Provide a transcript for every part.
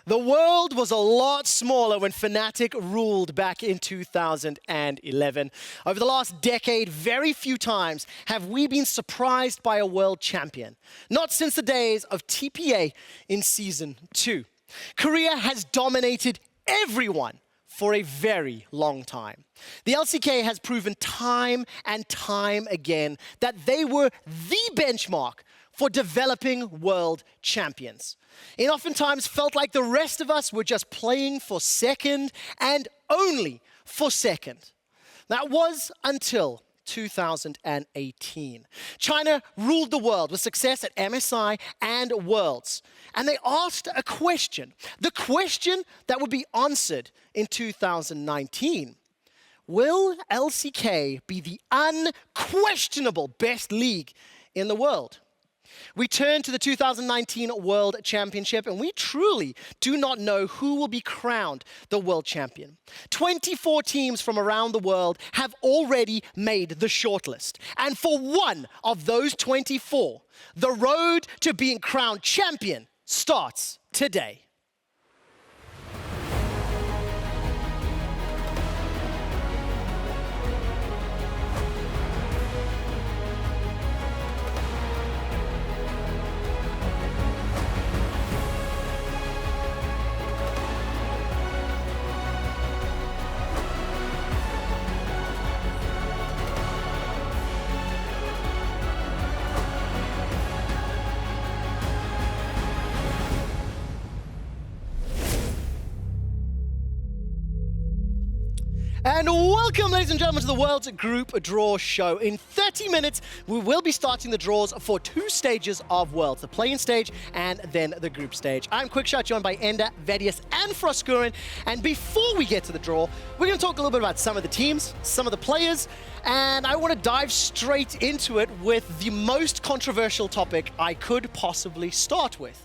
The world was a lot smaller when Fnatic ruled back in 2011. Over the last decade, very few times have we been surprised by a world champion. Not since the days of TPA in Season 2. Korea has dominated everyone for a very long time. The LCK has proven time and time again that they were the benchmark for developing world champions. It oftentimes felt like the rest of us were just playing for second and only for second. That was until 2018. China ruled the world with success at MSI and Worlds. And they asked a question, the question that would be answered in 2019. Will LCK be the unquestionable best league in the world? We turn to the 2019 World Championship, and we truly do not know who will be crowned the world champion. 24 teams from around the world have already made the shortlist. And for one of those 24, the road to being crowned champion starts today. And welcome, ladies and gentlemen, to the World's Group Draw Show. In 30 minutes, we will be starting the draws for two stages of Worlds, the play-in stage and then the group stage. I'm Quickshot, joined by Ender, Vedius, and Froskurin. And before we get to the draw, we're going to talk a little bit about some of the teams, some of the players, and I want to dive straight into it with the most controversial topic I could possibly start with.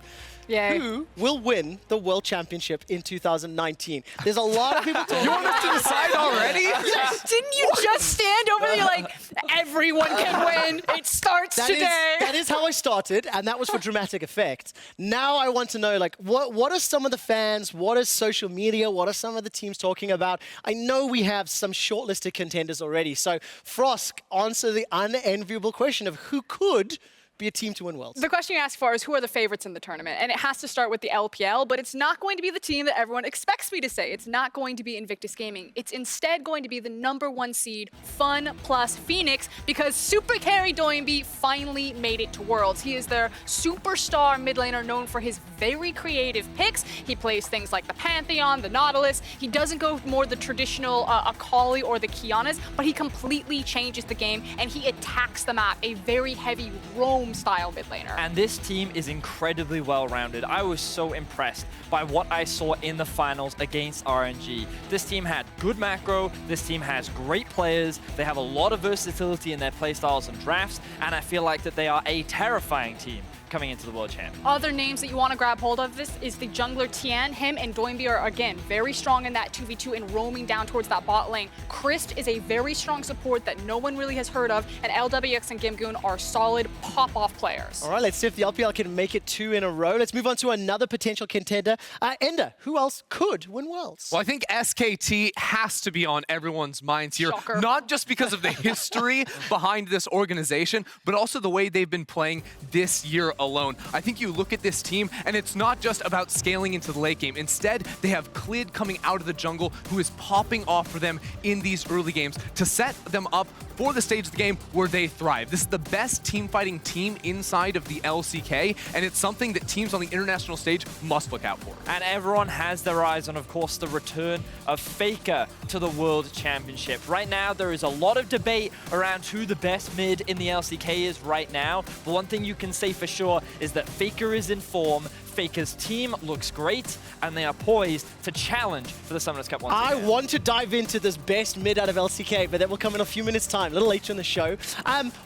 Yay. Who will win the World Championship in 2019? There's a lot of people talking. You want us to decide already? Yes. Didn't you just stand over there like, everyone can win, it starts today? That is how I started, and that was for dramatic effect. Now I want to know, like, what are some of the fans, what is social media, what are some of the teams talking about? I know we have some shortlisted contenders already, so Frosk, answer the unenviable question of who could be a team to win Worlds. The question you asked for is who are the favorites in the tournament? And it has to start with the LPL, but it's not going to be the team that everyone expects me to say. It's not going to be Invictus Gaming. It's instead going to be the #1 seed, Fun plus Phoenix, because Super Carry Doinby finally made it to Worlds. He is their superstar mid laner known for his very creative picks. He plays things like the Pantheon, the Nautilus. He doesn't go more the traditional Akali or the Kianas, but he completely changes the game and he attacks the map, a very heavy roam style mid laner. And this team is incredibly well-rounded. I was so impressed by what I saw in the finals against RNG. This team had good macro, this team has great players, they have a lot of versatility in their playstyles and drafts, and I feel like that they are a terrifying team coming into the World Champ. Other names that you want to grab hold of this is the jungler Tian. Him and Doinby are, again, very strong in that 2v2 and roaming down towards that bot lane. Christ is a very strong support that no one really has heard of, and LWX and Gimgoon are solid pop-off players. All right, let's see if the LPL can make it 2 in a row. Let's move on to another potential contender. Ender, who else could win Worlds? Well, I think SKT has to be on everyone's minds here. Shocker. Not just because of the history behind this organization, but also the way they've been playing this year alone. I think you look at this team, and it's not just about scaling into the late game. Instead, they have Clid coming out of the jungle, who is popping off for them in these early games to set them up for the stage of the game where they thrive. This is the best team fighting team inside of the LCK, and it's something that teams on the international stage must look out for. And everyone has their eyes on, of course, the return of Faker to the World Championship. Right now, there is a lot of debate around who the best mid in the LCK is right now. But one thing you can say for sure is that Faker is in form. Faker's team looks great, and they are poised to challenge for the Summoners Cup once again. I want to dive into this best mid out of LCK, but that will come in a few minutes' time, a little later in the show.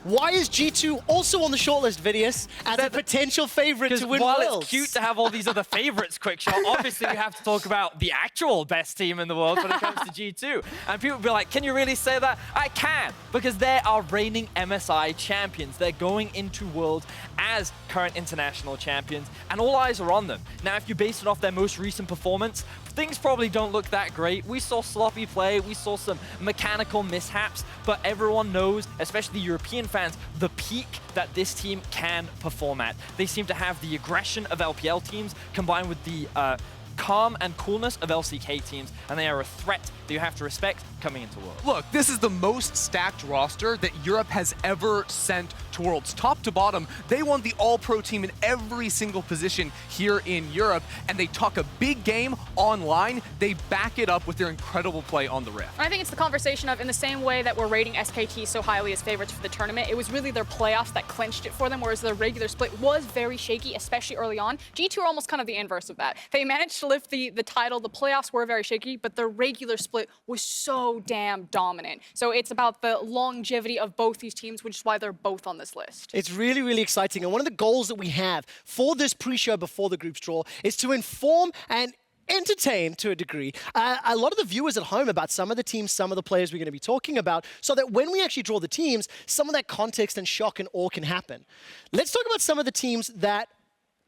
Why is G2 also on the shortlist, Vidius, as a potential favorite to win while Worlds? It's cute to have all these other favorites, Quickshot, obviously we have to talk about the actual best team in the world when it comes to G2. And people will be like, can you really say that? I can, because they are reigning MSI champions. They're going into Worlds as current international champions, and all eyes eyes are on them. Now, if you base it off their most recent performance, things probably don't look that great. We saw sloppy play, we saw some mechanical mishaps, but everyone knows, especially the European fans, the peak that this team can perform at. They seem to have the aggression of LPL teams combined with the calm and coolness of LCK teams, and they are a threat that you have to respect coming into Worlds. Look, this is the most stacked roster that Europe has ever sent to Worlds. Top to bottom, they won the All-Pro team in every single position here in Europe, and they talk a big game online. They back it up with their incredible play on the Rift. I think it's the conversation of, in the same way that we're rating SKT so highly as favorites for the tournament, it was really their playoffs that clinched it for them, whereas their regular split was very shaky, especially early on. G2 are almost kind of the inverse of that. They managed to lift the title. The playoffs were very shaky, but their regular split was so damn dominant. So it's about the longevity of both these teams, which is why they're both on this list. It's really, really exciting. And one of the goals that we have for this pre-show before the groups draw is to inform and entertain, to a degree, a lot of the viewers at home about some of the teams, some of the players we're going to be talking about, so that when we actually draw the teams, some of that context and shock and awe can happen. Let's talk about some of the teams that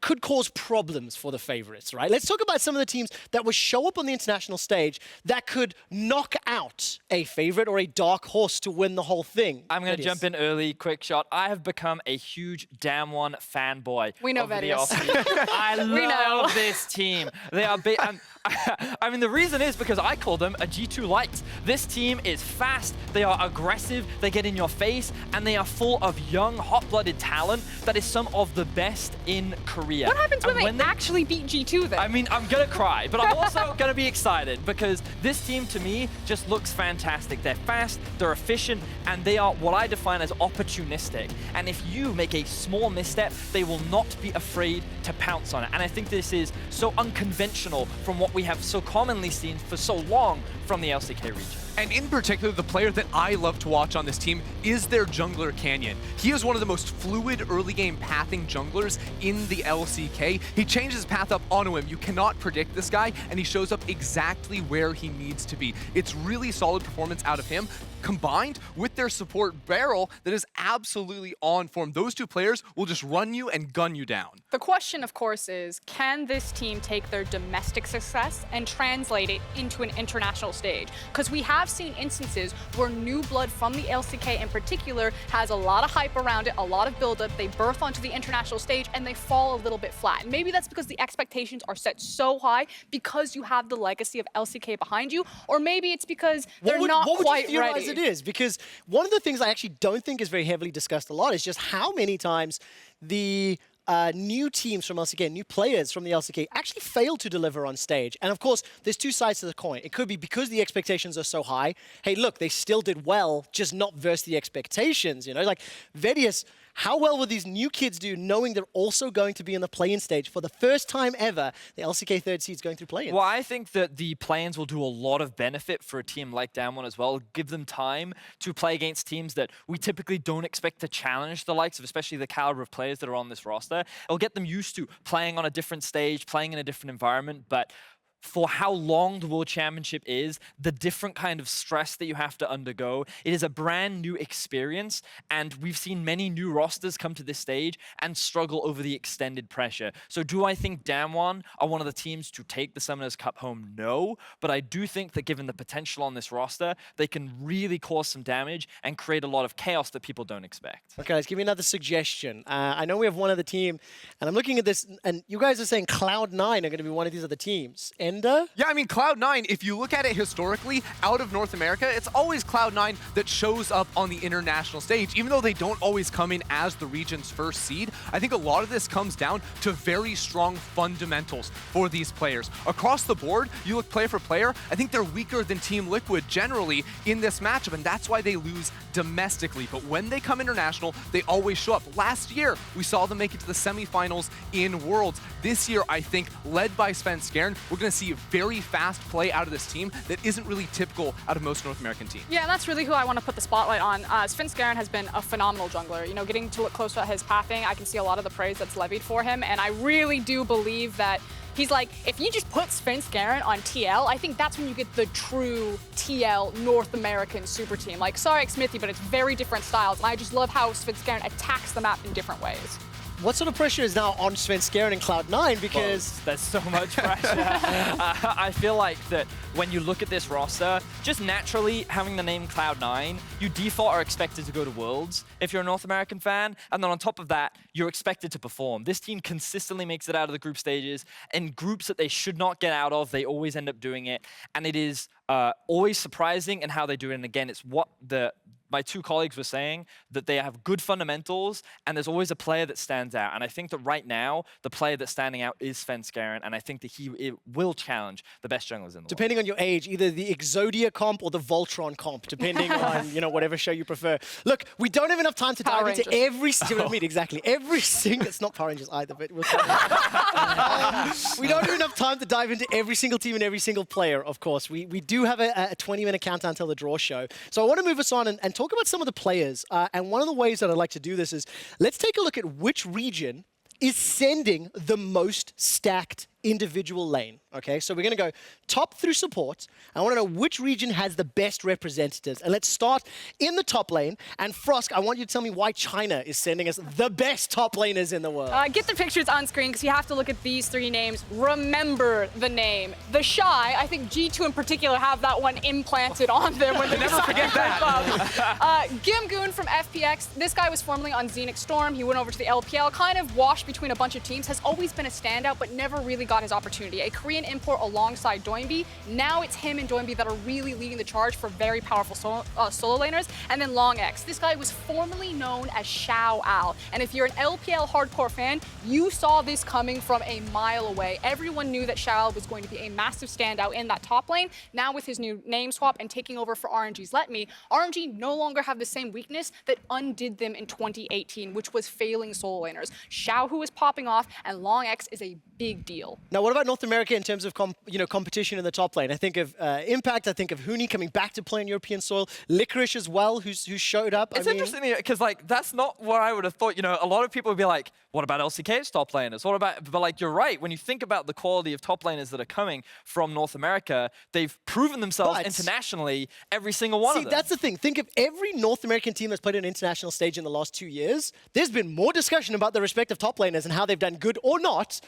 could cause problems for the favorites, right? Let's talk about some of the teams that will show up on the international stage that could knock out a favorite or a dark horse to win the whole thing. I'm going to jump in early, quick shot. I have become a huge Damwon fanboy. We know over the Vedius. offseason. I love this team. They are big. I mean, the reason is because I call them a G2 Light. This team is fast, they are aggressive, they get in your face, and they are full of young, hot-blooded talent that is some of the best in Korea. What happens And when they actually beat G2 then? I mean, I'm gonna cry, but I'm also gonna be excited because this team, to me, just looks fantastic. They're fast, they're efficient, and they are what I define as opportunistic. And if you make a small misstep, they will not be afraid to pounce on it. And I think this is so unconventional from what we have so commonly seen for so long from the LCK region. And in particular, the player that I love to watch on this team is their jungler, Canyon. He is one of the most fluid early game pathing junglers in the LCK. He changes his path up onto him. You cannot predict this guy, and he shows up exactly where he needs to be. It's really solid performance out of him, combined with their support Beryl that is absolutely on form. Those two players will just run you and gun you down. The question, of course, is can this team take their domestic success and translate it into an international stage? Because we have seen instances where new blood from the LCK in particular has a lot of hype around it, a lot of buildup, they birth onto the international stage, and they fall a little bit flat. And maybe that's because the expectations are set so high because you have the legacy of LCK behind you, or maybe it's because they're not quite ready. It is, because one of the things I actually don't think is very heavily discussed a lot is just how many times the new teams from LCK, new players from the LCK actually fail to deliver on stage. And of course, there's two sides to the coin. It could be because the expectations are so high. Hey, look, they still did well, just not versus the expectations. You know, like Vedius, how well will these new kids do knowing they're also going to be in the play-in stage for the first time ever? The LCK third seed's going through play-ins. Well, I think that the play-ins will do a lot of benefit for a team like Damwon as well. Give them time to play against teams that we typically don't expect to challenge the likes of, especially the caliber of players that are on this roster. It'll get them used to playing on a different stage, playing in a different environment, but for how long the World Championship is, the different kind of stress that you have to undergo. It is a brand new experience, and we've seen many new rosters come to this stage and struggle over the extended pressure. So do I think Damwon are one of the teams to take the Summoners Cup home? No, but I do think that given the potential on this roster, they can really cause some damage and create a lot of chaos that people don't expect. Okay, let's give you another suggestion. I know we have one other team, and I'm looking at this, and you guys are saying Cloud9 are going to be one of these other teams. Ender? Yeah, I mean, Cloud9, if you look at it historically, out of North America, it's always Cloud9 that shows up on the international stage, even though they don't always come in as the region's first seed. I think a lot of this comes down to very strong fundamentals for these players. Across the board, you look player for player, I think they're weaker than Team Liquid generally in this matchup, and that's why they lose domestically. But when they come international, they always show up. Last year, we saw them make it to the semifinals in Worlds. This year, I think, led by Svenskeren, we're going to see very fast play out of this team that isn't really typical out of most North American teams. Yeah, and that's really who I want to put the spotlight on. Svenskeren has been a phenomenal jungler. You know, getting to look closer at his pathing, I can see a lot of the praise that's levied for him, and I really do believe that he's like, if you just put Svenskeren on TL, I think that's when you get the true TL North American super team. Like, sorry, Smithy, but it's very different styles, and I just love how Svenskeren attacks the map in different ways. what sort of pressure is now on Svenskeren and Cloud9? Because there's so much pressure. I feel like that when you look at this roster, just naturally having the name Cloud9, you default are expected to go to Worlds if you're a North American fan, and then on top of that, you're expected to perform. This team consistently makes it out of the group stages, and groups that they should not get out of, they always end up doing it, and it is always surprising in how they do it. And again, it's what my two colleagues were saying, that they have good fundamentals, and there's always a player that stands out. And I think that right now, the player that's standing out is Svenskeren, and I think that he will challenge the best junglers in the world. Depending on your age, either the Exodia comp or the Voltron comp, depending on whatever show you prefer. Look, we don't have enough time to dive into every single. I mean, exactly every single. It's not Power Rangers either, but we'll we don't have enough time to dive into every single team and every single player. Of course, we do have a 20-minute countdown till the draw show. So I want to move us on and talk about some of the players. And one of the ways that I'd like to do this is let's take a look at which region is sending the most stacked individual lane. Okay, so we're going to go top through support. I want to know which region has the best representatives. And let's start in the top lane. And Frosk, I want you to tell me why China is sending us the best top laners in the world. Get the pictures on screen because you have to look at these three names. Remember the name. The Shy, I think G2 in particular have that one implanted on them when they Never forget that. Gimgoon from FPX. This guy was formerly on Zenix Storm. He went over to the LPL, kind of washed between a bunch of teams, has always been a standout, but never really got his opportunity. A Korean import alongside Doinby. Now it's him and Doinby that are really leading the charge for very powerful solo laners. And then Long X. This guy was formerly known as Xiao Al. And if you're an LPL hardcore fan, you saw this coming from a mile away. Everyone knew that Xiao Al was going to be a massive standout in that top lane. Now with his new name swap and taking over for RNG's Let Me, RNG no longer have the same weakness that undid them in 2018, which was failing solo laners. Xiao, who is popping off, and Long X is a big deal. Now, what about North America in terms of competition in the top lane? I think of Impact. I think of Huni coming back to play on European soil. Licorice as well, who showed up. It's interesting because that's not what I would have thought. A lot of people would be like, what about LCK's top laners? What about? But you're right. When you think about the quality of top laners that are coming from North America, they've proven themselves internationally. Every single one of them. See, that's the thing. Think of every North American team that's played on an international stage in the last 2 years. There's been more discussion about the respective top laners and how they've done good or not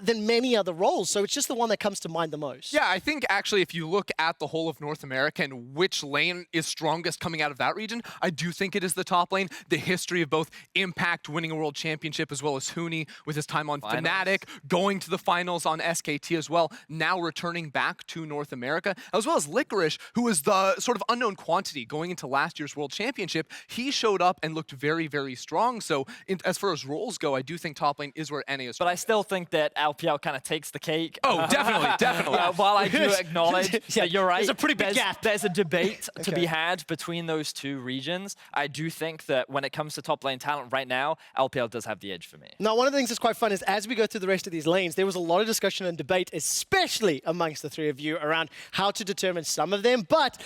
than many other roles. So it's just the one that comes to mind the most. Yeah, I think actually if you look at the whole of North America and which lane is strongest coming out of that region, I do think it is the top lane. The history of both Impact winning a world championship as well as Huni with his time on Fnatic, going to the finals on SKT as well, now returning back to North America, as well as Licorice, who was the sort of unknown quantity going into last year's world championship. He showed up and looked very, very strong. So as far as roles go, I do think top lane is where NA is. But I still think that LPL kind of takes the cake. Oh, definitely. While I do acknowledge that you're right, there's a pretty big gap. There's a debate to be had between those two regions. I do think that when it comes to top lane talent right now, LPL does have the edge for me. Now, one of the things that's quite fun is as we go through the rest of these lanes, there was a lot of discussion and debate, especially amongst the three of you, around how to determine some of them. But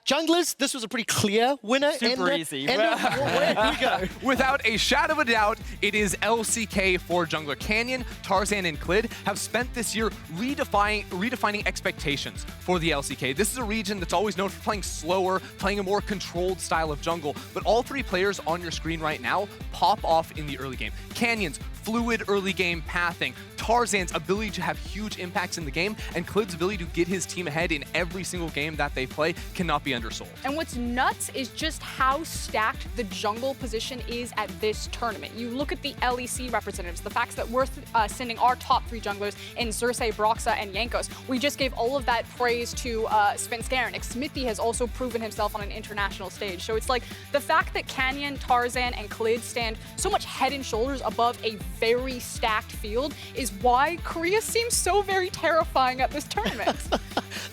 junglers, this was a pretty clear winner. Super easy. Where we go. Without a shadow of a doubt, it is LCK for jungler. Canyon, Tarzan, and Clid have spent this year redefining expectations for the LCK. This is a region that's always known for playing slower, playing a more controlled style of jungle, but all three players on your screen right now pop off in the early game. Canyon's fluid early game pathing, Tarzan's ability to have huge impacts in the game, and Clid's ability to get his team ahead in every single game that they play cannot be undersold. And what's nuts is just how stacked the jungle position is at this tournament. You look at the LEC representatives, the fact that we're sending our top three junglers in Xerxes, Broxa, and Jankos. We just gave all of that praise to Svenskeren. Xmithie has also proven himself on an international stage. So it's like the fact that Canyon, Tarzan, and Clid stand so much head and shoulders above a very stacked field is why Korea seems so very terrifying at this tournament.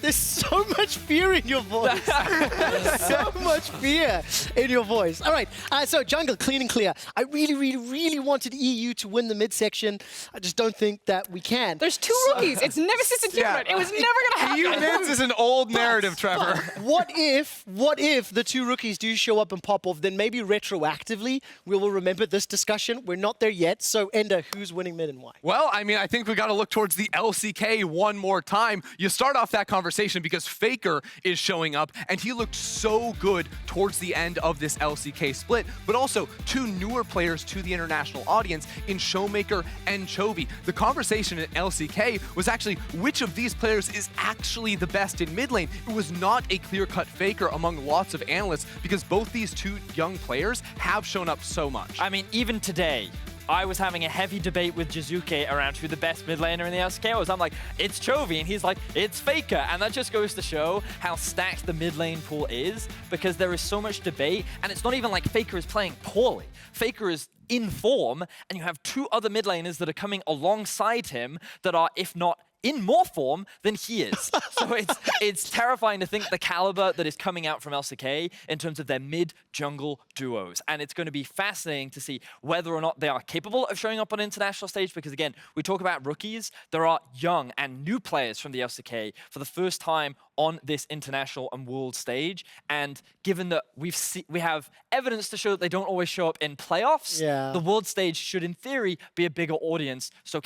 There's so much fear in your voice. So much fear in your voice. All right, so jungle, clean and clear. I really wanted EU to win the midsection. I just don't think that we can. There's two rookies. It's Nemesis and Timid. It was never going to happen. EU mids is an old narrative, Trevor. What if the two rookies do show up and pop off, then maybe retroactively we will remember this discussion. We're not there yet. So Ender, who's winning mid and why? Well, I mean, I think we got to look towards the LCK one more time. You start off that conversation conversation because Faker is showing up, and he looked so good towards the end of this LCK split, but also two newer players to the international audience in Showmaker and Chovy. The conversation at LCK was actually which of these players is actually the best in mid lane. It was not a clear-cut Faker among lots of analysts because both these two young players have shown up so much. I mean, even today, I was having a heavy debate with Jizuke around who the best mid laner in the LCK was. I'm like, it's Chovy, and he's like, it's Faker. And that just goes to show how stacked the mid lane pool is, because there is so much debate, and it's not even like Faker is playing poorly. Faker is in form, and you have two other mid laners that are coming alongside him that are, if not in more form than he is. So it's terrifying to think the caliber that is coming out from LCK in terms of their mid-jungle duos. And it's going to be fascinating to see whether or not they are capable of showing up on international stage, because again, we talk about rookies, there are young and new players from the LCK for the first time on this international and world stage. And given that we have evidence to show that they don't always show up in playoffs, the world stage should in theory be a bigger audience. So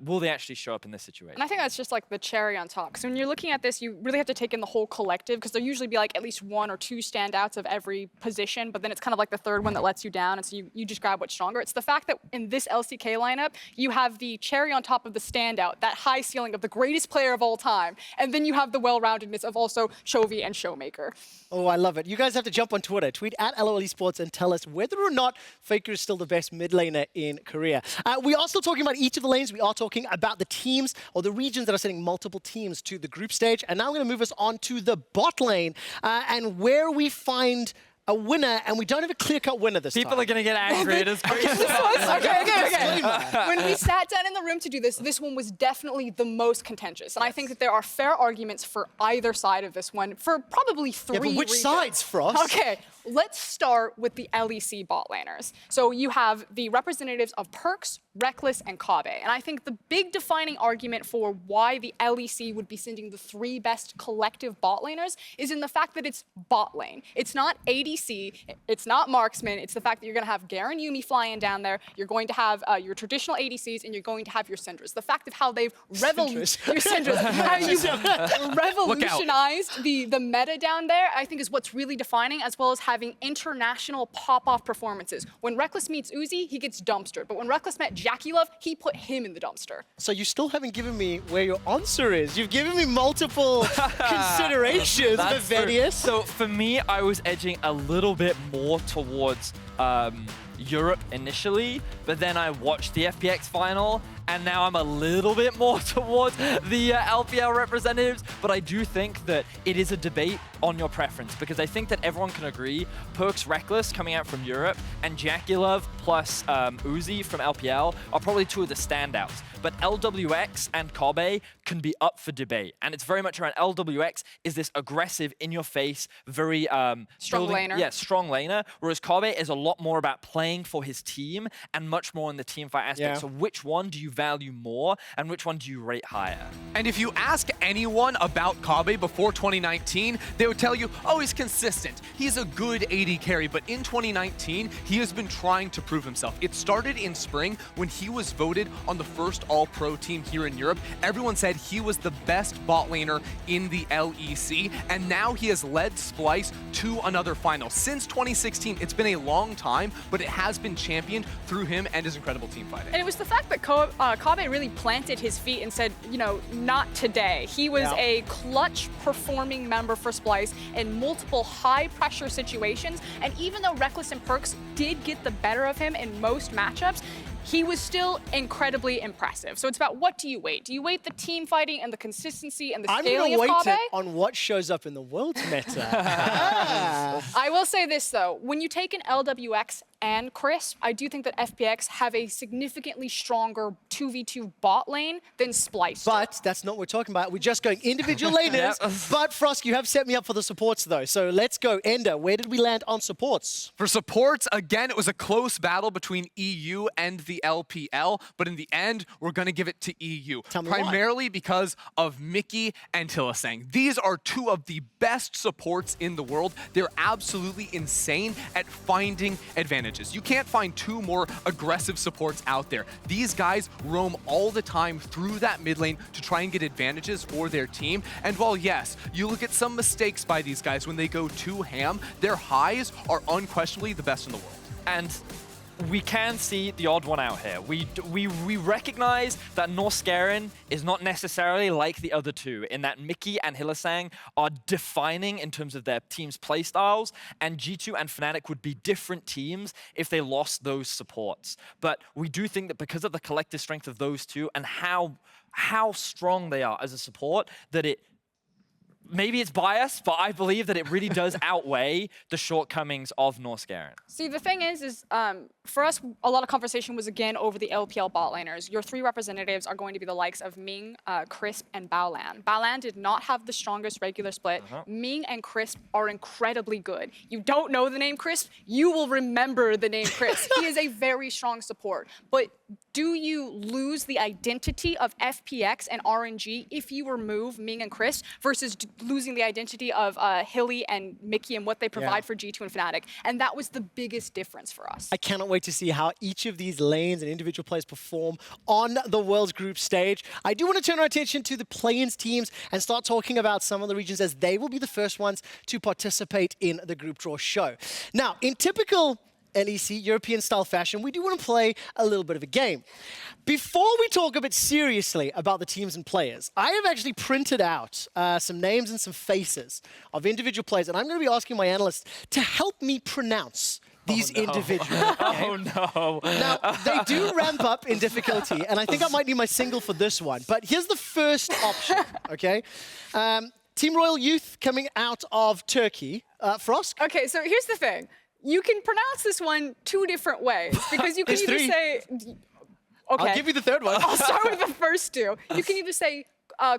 will they actually show up in this situation? And I think that's just like the cherry on top. Because when you're looking at this, you really have to take in the whole collective, because there'll usually be like at least one or two standouts of every position, but then it's kind of like the third one that lets you down, and so you just grab what's stronger. It's the fact that in this LCK lineup, you have the cherry on top of the standout, that high ceiling of the greatest player of all time, and then you have the well-roundedness of also Chovy and Showmaker. Oh, I love it. You guys have to jump on Twitter, tweet at LOL Esports, and tell us whether or not Faker is still the best mid laner in Korea. We are still talking about each of the lanes. We are talking about the teams or the regions that are sending multiple teams to the group stage. And now I'm going to move us on to the bot lane and where we find a winner, and we don't have a clear-cut winner this time. People are going to get angry. It is crazy. Okay. When we sat down in the room to do this, this one was definitely the most contentious. And I think that there are fair arguments for either side of this one for probably three but which reasons. sides, Frost? Okay, let's start with the LEC bot laners. So you have the representatives of Perkz, Rekkles, and Kobbe. And I think the big defining argument for why the LEC would be sending the three best collective bot laners is in the fact that it's bot lane. It's not ADC, it's not marksman, it's the fact that you're going to have Garen Yuumi flying down there, you're going to have your traditional ADCs, and you're going to have your Syndras. The fact of how they've revolutionized the meta down there, I think is what's really defining, as well as having international pop-off performances. When Rekkles meets Uzi, he gets dumpstered, but when Rekkles met Jackie Love, he put him in the dumpster. So you still haven't given me where your answer is. You've given me multiple considerations, Vivenius. So for me, I was edging a little bit more towards Europe initially, but then I watched the FPX final, and now I'm a little bit more towards the LPL representatives. But I do think that it is a debate on your preference, because I think that everyone can agree Perkz, Rekkles coming out from Europe, and JackeyLove plus Uzi from LPL are probably two of the standouts. But LWX and Kobbe can be up for debate. And it's very much around LWX is this aggressive, in-your-face, very... strong laner. Yeah, strong laner. Whereas Kobbe is a lot more about playing for his team and much more in the team fight aspect. Yeah. So which one do you value more and which one do you rate higher? And if you ask anyone about Kobbe before 2019, they would tell you, oh, he's consistent. He's a good AD carry, but in 2019, he has been trying to prove himself. It started in spring when he was voted on the first All-Pro team here in Europe. Everyone said he was the best bot laner in the LEC, and now he has led Splyce to another final. Since 2016, it's been a long time, but it has been championed through him and his incredible team fighting. And it was the fact that Kobbe really planted his feet and said, you know, not today. He was a clutch performing member for Splyce in multiple high-pressure situations, and even though Rekkles and Perkz did get the better of him in most matchups, he was still incredibly impressive. So it's about, what do you weight? Do you weight the team fighting and the consistency and the scaling of Kobbe? I'm going to weight it on what shows up in the world's meta. I will say this, though. When you take an LWX and Chris, I do think that FPX have a significantly stronger 2v2 bot lane than Splyce. But that's not what we're talking about. We're just going individual laners. But Frost, you have set me up for the supports, though. So let's go. Ender, where did we land on supports? For supports, again, it was a close battle between EU and the LPL, but in the end, we're going to give it to EU. Tell me why. Primarily because of Mickey and Hylissang. These are two of the best supports in the world. They're absolutely insane at finding advantages. You can't find two more aggressive supports out there. These guys roam all the time through that mid lane to try and get advantages for their team. And while yes, you look at some mistakes by these guys when they go too ham, their highs are unquestionably the best in the world. And we can see the odd one out here. We recognize that Norskeren is not necessarily like the other two in that Mickey and Hylissang are defining in terms of their team's playstyles, and G2 and Fnatic would be different teams if they lost those supports. But we do think that because of the collective strength of those two and how strong they are as a support, that maybe it's biased, but I believe that it really does outweigh the shortcomings of Norskeren. See, the thing is for us, a lot of conversation was again over the LPL bot laners. Your three representatives are going to be the likes of Ming, Crisp, and Baolan. Baolan did not have the strongest regular split. Ming and Crisp are incredibly good. You don't know the name Crisp, you will remember the name Crisp. He is a very strong support. But do you lose the identity of FPX and RNG if you remove Ming and Crisp versus losing the identity of Hilly and Mickey and what they provide for G2 and Fnatic? And that was the biggest difference for us. I cannot wait to see how each of these lanes and individual players perform on the World's Group stage. I do want to turn our attention to the play-ins teams and start talking about some of the regions as they will be the first ones to participate in the group draw show. Now, in typical LEC, European-style fashion, we do want to play a little bit of a game. Before we talk a bit seriously about the teams and players, I have actually printed out some names and some faces of individual players, and I'm going to be asking my analysts to help me pronounce these individuals. Okay? Oh no. Now, they do ramp up in difficulty, and I think I might need my single for this one, but here's the first option, okay? Team Royal Youth coming out of Turkey. Frosk? Okay, so here's the thing. You can pronounce this one two different ways because you can There's either three. say, okay, I'll give you the third one. I'll start with the first two. You can either say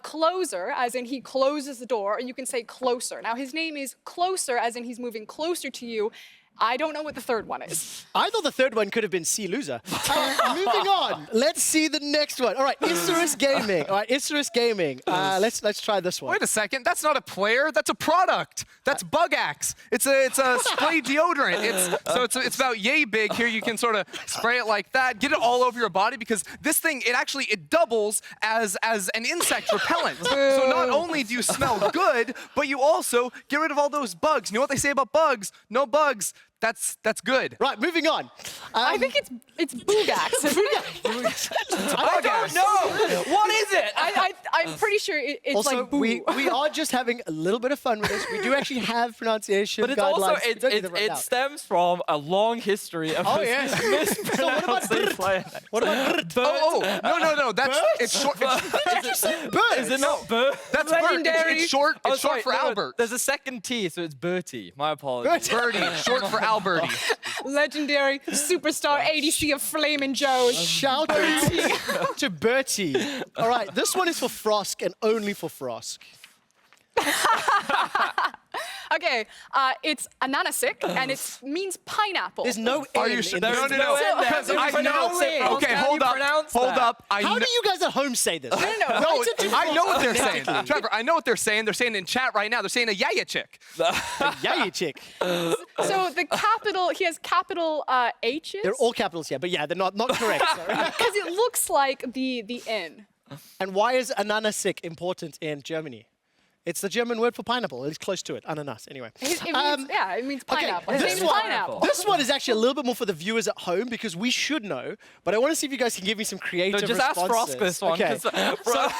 closer, as in he closes the door, or you can say closer. Now his name is Closer, as in he's moving closer to you. I don't know what the third one is. I thought the third one could have been C Loser. Moving on. Let's see the next one. All right, Isurus Gaming. All right, Isurus Gaming. Let's try this one. Wait a second, that's not a player, that's a product. That's Bugax. It's a spray deodorant. It's about yay big. Here you can sort of spray it like that, get it all over your body because this thing, it doubles as an insect repellent. So not only do you smell good, but you also get rid of all those bugs. You know what they say about bugs? No bugs. That's good. Right, moving on. I think it's Bugax. I don't No! What is it? I'm pretty sure it's Also, like boo. we are just having a little bit of fun with this. We do actually have pronunciation But it's guidelines. also, We don't need them right it now. stems from a long history of mispronouncing player names. What about No. It's short. Bird? Is it not Bert? That's Bert. Legendary. It's short. Oh, It's short sorry, for no, Albert. There's a second T, so it's Bertie. My apologies. Bertie. Birdie, short for Alberti. Legendary superstar ADC of Flamin' Joe's. Shout out to Bertie. All right, this one is for Frosk and only for Frosk. Okay, it's Ananasik, and it means pineapple. There's no Are N you sure? in No, this. no. Because I know it. Okay, hold up. Hold up. How do you guys at home say this? No. No, I know what they're saying. Trevor, I know what they're saying. They're saying in chat right now, they're saying a yaya chick. Yeah, you chick. So the capital, he has capital H's. They're all capitals here, but yeah, they're not correct. Sorry. Because it looks like the N. And why is Ananasik important in Germany? It's the German word for pineapple. It's close to it. Ananas. Anyway. It means pineapple. Okay, His name is pineapple. This one is actually a little bit more for the viewers at home because we should know, but I want to see if you guys can give me some creative Just ask responses. Frosk this one. Okay. 'Cause,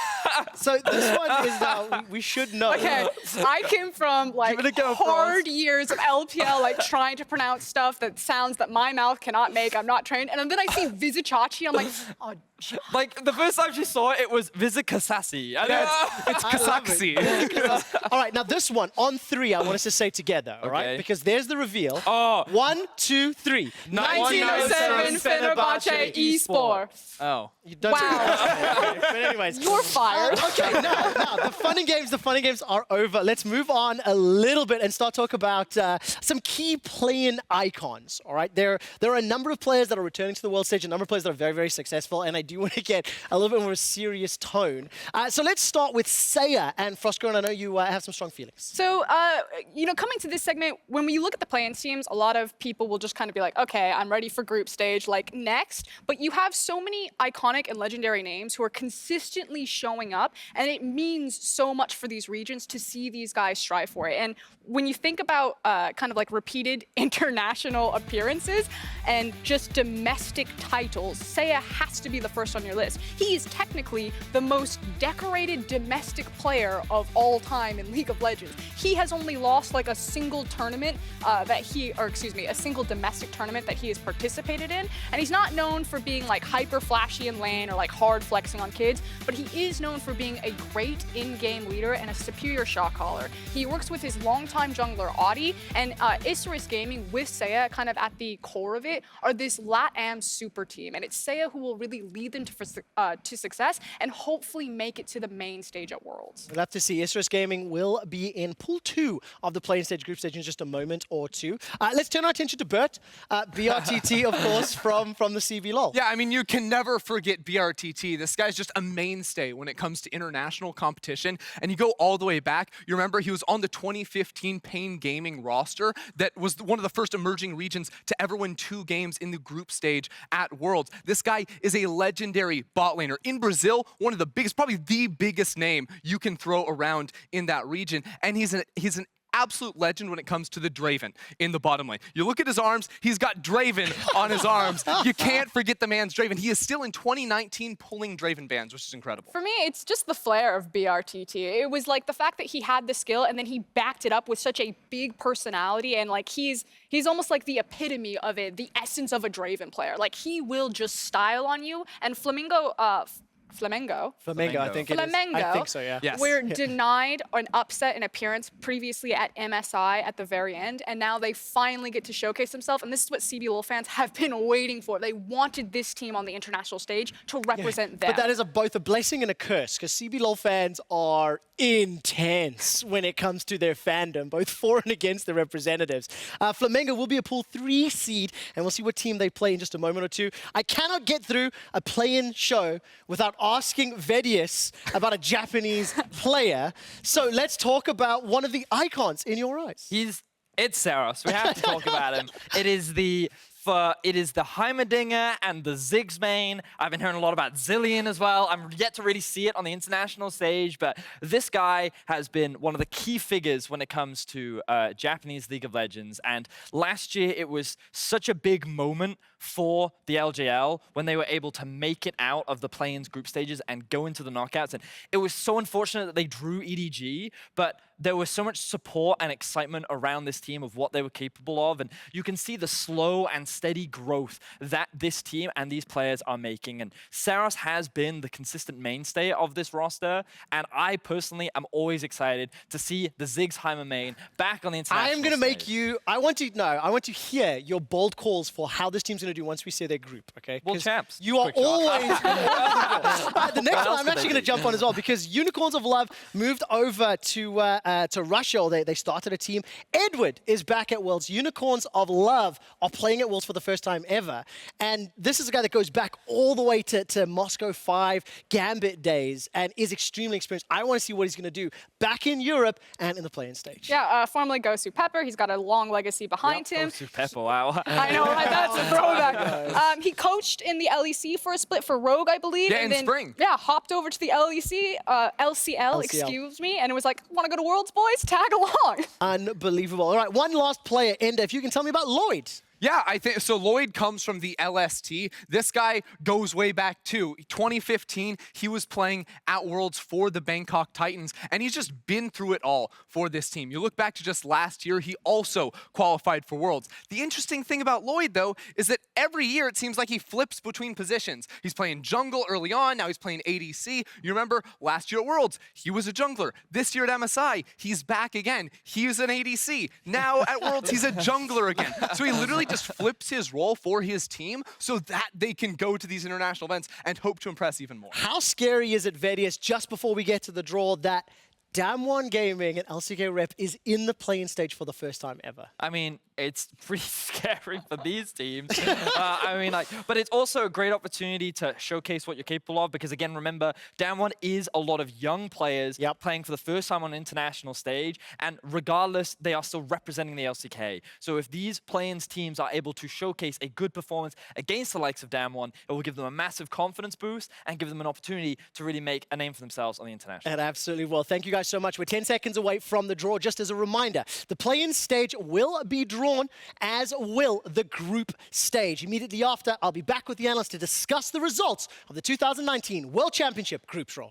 So this one is we should know. Okay, I came from like Give it a go, hard years of LPL, like trying to pronounce stuff that sounds that my mouth cannot make. I'm not trained, and then I see Vizicachi. I'm like, oh, like, the first time she saw it, it was Vizikasasi. It's Kasaksi. All right, now this one, on three, I want us to say together, all right? Okay. Because there's the reveal. Oh. 1, 2, 3. 1907 Fenerbahce eSport. Oh. You don't Wow. But anyways. You're fired. word. Okay, now the fun and games are over. Let's move on a little bit and start talk about some key play-in icons. All right, there are a number of players that are returning to the world stage, a number of players that are very, very successful, and I do want to get a little bit more of a serious tone. So let's start with Seiya and Frostgrown. I know you have some strong feelings. So, coming to this segment, when we look at the play-in teams, a lot of people will just kind of be like, okay, I'm ready for group stage, like next. But you have so many iconic and legendary names who are consistently showing up, and it means so much for these regions to see these guys strive for it. And when you think about kind of like repeated international appearances and just domestic titles, Seiya has to be the first on your list. He is technically the most decorated domestic player of all time in League of Legends. He has only lost like a single tournament a single domestic tournament that he has participated in. And he's not known for being like hyper flashy in lane or like hard flexing on kids, but he is known for being a great in-game leader and a superior shot caller. He works with his longtime jungler Audi, and Isurus Gaming with Seiya kind of at the core of it are this LATAM super team. And it's Seiya who will really lead them to success and hopefully make it to the main stage at Worlds. We'll have to see. Isurus Gaming will be in Pool 2 of the play-in stage group stage in just a moment or two. Let's turn our attention to Bert. BRTT, of course, from the CBLOL. Yeah, I mean, you can never forget BRTT. This guy's just a mainstay when it comes to international competition. And you go all the way back. You remember he was on the 2015 Pain Gaming roster that was one of the first emerging regions to ever win 2 games in the group stage at Worlds. This guy is a legendary bot laner. In Brazil, one of the biggest, probably the biggest name you can throw around in that region. And he's an absolute legend when it comes to the Draven in the bottom lane. You look at his arms, he's got Draven on his arms. You can't forget the man's Draven. He is still in 2019 pulling Draven bans, which is incredible. For me, it's just the flair of BRTT. It was like the fact that he had the skill and then he backed it up with such a big personality, and like he's almost like the epitome of it, the essence of a Draven player. Like he will just style on you, and Flamengo, I think it is. I think so, yeah. Yes. We're denied an upset in appearance previously at MSI at the very end, and now they finally get to showcase themselves, and this is what CBLOL fans have been waiting for. They wanted this team on the international stage to represent them. But that is both a blessing and a curse, because CBLOL fans are intense when it comes to their fandom, both for and against the representatives. Flamengo will be a Pool 3 seed, and we'll see what team they play in just a moment or two. I cannot get through a play-in show without asking Vedius about a Japanese player. So let's talk about one of the icons in your eyes. It's Saros. We have to talk about him. It is the Heimerdinger and the Ziggs main. I've been hearing a lot about Zillion as well. I'm yet to really see it on the international stage, but this guy has been one of the key figures when it comes to Japanese League of Legends. And last year, it was such a big moment for the LJL when they were able to make it out of the play-ins group stages and go into the knockouts. And it was so unfortunate that they drew EDG, but there was so much support and excitement around this team of what they were capable of. And you can see the slow and steady growth that this team and these players are making. And Saros has been the consistent mainstay of this roster. And I personally am always excited to see the Ziggs Heimer main back on the international I am going to make stage. you, I want to hear your bold calls for how this team's going to do once we see their group, okay? World champs. You are always... The next one I'm actually going to jump on as well, because Unicorns of Love moved over to Russia, or they started a team. Edward is back at Worlds. Unicorns of Love are playing at Worlds for the first time ever. And this is a guy that goes back all the way to Moscow 5 Gambit days and is extremely experienced. I want to see what he's going to do back in Europe and in the play-in stage. Yeah, formerly Gosu Pepper. He's got a long legacy behind him. Gosu Pepper, wow. I know, right? That's a throwback. He coached in the LEC for a split for Rogue, I believe. Yeah, and in then, spring. Yeah, hopped over to the LCL, excuse me, and it was like, want to go to Worlds, boys? Tag along. Unbelievable. All right, one last player, Enda, if you can tell me about Lloyd. Yeah, I think so. Lloyd comes from the LST. This guy goes way back too. 2015, he was playing at Worlds for the Bangkok Titans, and he's just been through it all for this team. You look back to just last year, he also qualified for Worlds. The interesting thing about Lloyd, though, is that every year it seems like he flips between positions. He's playing jungle early on, now he's playing ADC. You remember last year at Worlds, he was a jungler. This year at MSI, he's back again. He's an ADC. Now at Worlds, he's a jungler again. So he literally just flips his role for his team so that they can go to these international events and hope to impress even more. How scary is it, Vedius, just before we get to the draw, that Damwon Gaming and LCK Rep is in the play-in stage for the first time ever? I mean, it's pretty scary for these teams. But it's also a great opportunity to showcase what you're capable of because, again, remember, Damwon is a lot of young players playing for the first time on an international stage, and regardless, they are still representing the LCK. So if these play-ins teams are able to showcase a good performance against the likes of Damwon, it will give them a massive confidence boost and give them an opportunity to really make a name for themselves on the international. And absolutely will. Thank you guys so much. We're 10 seconds away from the draw. Just as a reminder, the play-in stage will be drawn, as will the group stage. Immediately after, I'll be back with the analysts to discuss the results of the 2019 World Championship group draw.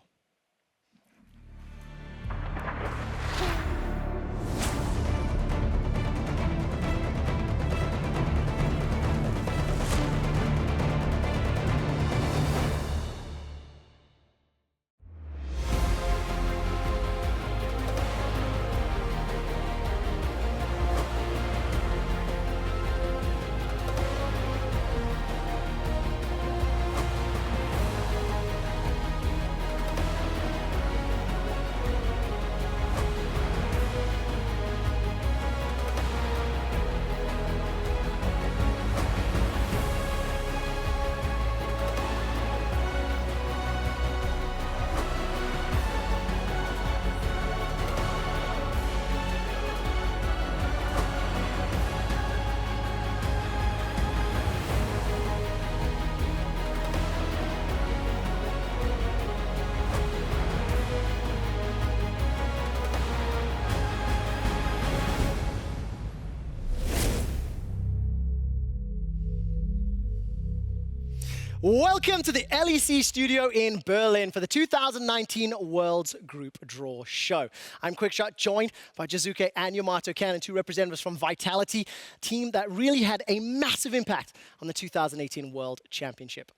Welcome to the LEC studio in Berlin for the 2019 World's Group Draw Show. I'm Quickshot, joined by Jizuke and Yamato Cannon, two representatives from Vitality, team that really had a massive impact on the 2018 World Championship.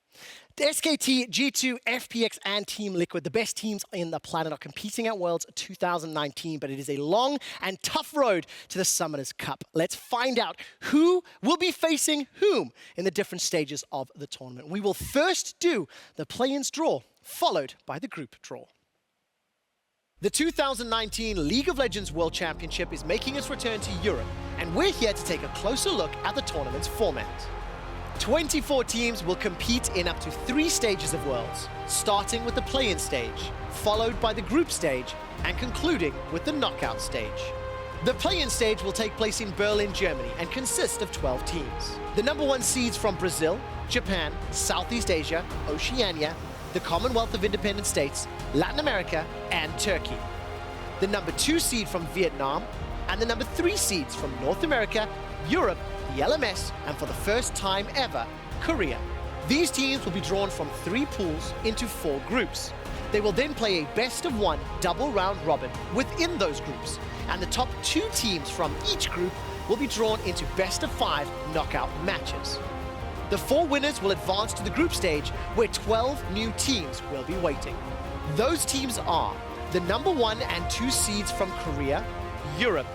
The SKT, G2, FPX, and Team Liquid, the best teams in the planet, are competing at Worlds 2019, but it is a long and tough road to the Summoners Cup. Let's find out who will be facing whom in the different stages of the tournament. We will first do the play-ins draw, followed by the group draw. The 2019 League of Legends World Championship is making its return to Europe, and we're here to take a closer look at the tournament's format. 24 teams will compete in up to 3 stages of Worlds, starting with the play-in stage, followed by the group stage, and concluding with the knockout stage. The play-in stage will take place in Berlin, Germany, and consist of 12 teams. The number 1 seeds from Brazil, Japan, Southeast Asia, Oceania, the Commonwealth of Independent States, Latin America, and Turkey. The number 2 seed from Vietnam, and the number 3 seeds from North America, Europe, the LMS, and for the first time ever, Korea. These teams will be drawn from 3 pools into 4 groups. They will then play a best-of-1 double round robin within those groups, and the top 2 teams from each group will be drawn into best-of-5 knockout matches. The 4 winners will advance to the group stage, where 12 new teams will be waiting. Those teams are the number 1 and 2 seeds from Korea, Europe,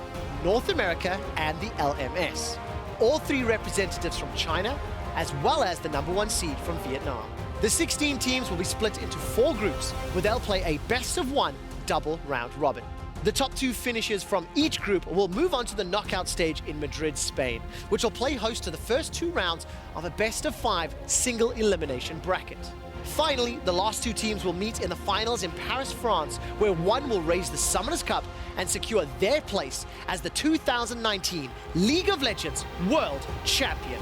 North America, and the LMS. All 3 representatives from China, as well as the number 1 seed from Vietnam. The 16 teams will be split into 4 groups, where they'll play a best-of-1 double round robin. The top 2 finishers from each group will move on to the knockout stage in Madrid, Spain, which will play host to the first 2 rounds of a best-of-5 single elimination bracket. Finally, the last 2 teams will meet in the finals in Paris, France, where one will raise the Summoners Cup and secure their place as the 2019 League of Legends World Champion.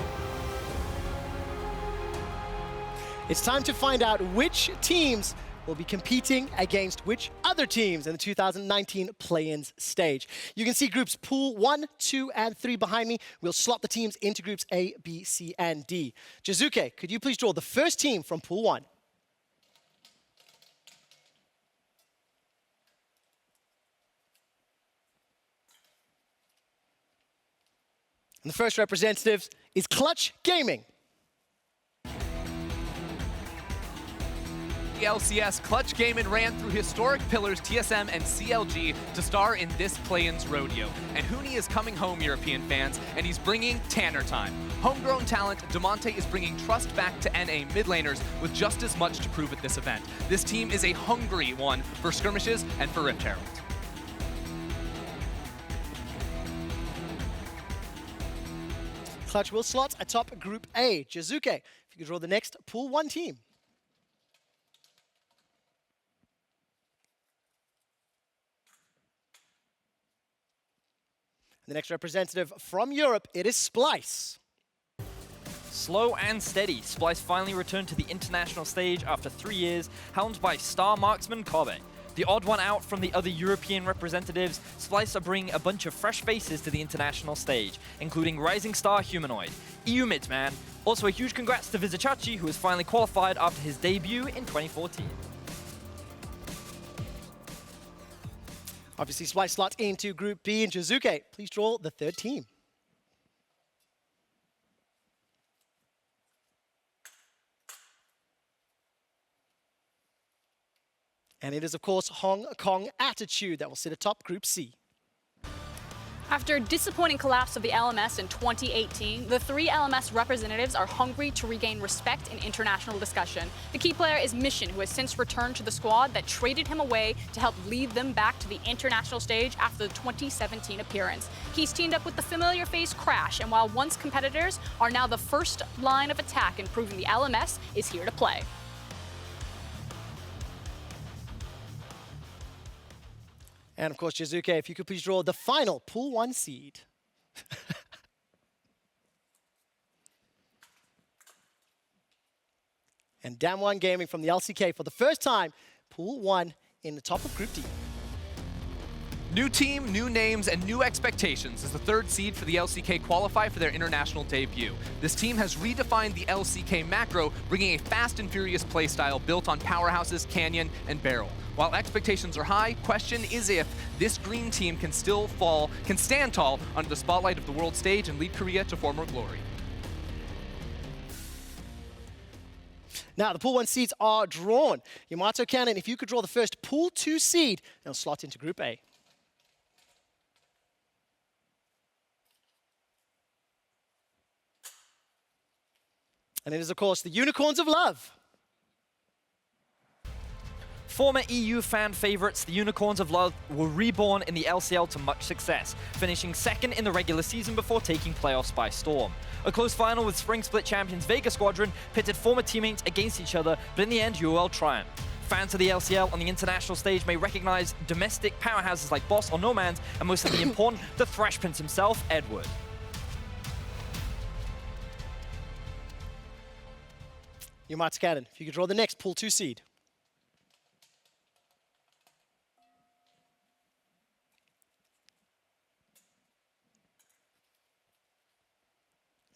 It's time to find out which teams will be competing against which other teams in the 2019 play-ins stage. You can see groups pool 1, 2, and 3 behind me. We'll slot the teams into groups A, B, C, and D. Jizuke, could you please draw the first team from pool 1? And the first representative is Clutch Gaming. the LCS, Clutch Gaiman ran through historic pillars TSM and CLG to star in this play-ins rodeo. And Huni is coming home, European fans, and he's bringing Tanner time. Homegrown talent, Damonte is bringing trust back to NA mid laners with just as much to prove at this event. This team is a hungry one for skirmishes and for Rift Herald. Clutch will slot atop Group A. Jizuke, if you could draw the next Pool 1 team. The next representative from Europe, it is Splyce. Slow and steady, Splyce finally returned to the international stage after 3 years, helmed by star marksman Kobe. The odd one out from the other European representatives, Splyce are bringing a bunch of fresh faces to the international stage, including rising star Humanoid, EU Midsman. Also a huge congrats to Vizicachi, who has finally qualified after his debut in 2014. Obviously, Splyce slot into Group B, and Jizuke, please draw the third team. And it is, of course, Hong Kong Attitude that will sit atop Group C. After a disappointing collapse of the LMS in 2018, the 3 LMS representatives are hungry to regain respect in international discussion. The key player is Mission, who has since returned to the squad that traded him away to help lead them back to the international stage after the 2017 appearance. He's teamed up with the familiar face Crash, and while once competitors are now the first line of attack in proving the LMS is here to play. And of course, Jizuke, if you could please draw the final Pool 1 seed. And Damwon Gaming from the LCK for the first time, Pool 1 in the top of Group D. New team, new names, and new expectations as the 3rd seed for the LCK qualify for their international debut. This team has redefined the LCK macro, bringing a fast and furious playstyle built on powerhouses Canyon and Beryl. While expectations are high, question is if this green team can stand tall under the spotlight of the world stage and lead Korea to former glory. Now, the Pool 1 seeds are drawn. Yamato Cannon, if you could draw the first Pool 2 seed, they'll slot into Group A. And it is, of course, the Unicorns of Love. Former EU fan favorites, the Unicorns of Love were reborn in the LCL to much success, finishing 2nd in the regular season before taking playoffs by storm. A close final with Spring Split champions Vega Squadron pitted former teammates against each other, but in the end, UOL triumphed. Fans of the LCL on the international stage may recognize domestic powerhouses like Boss or Nomans, and most of the important, the Thresh Prince himself, Edward. Yamato Cannon, if you could draw the next Pool 2 seed.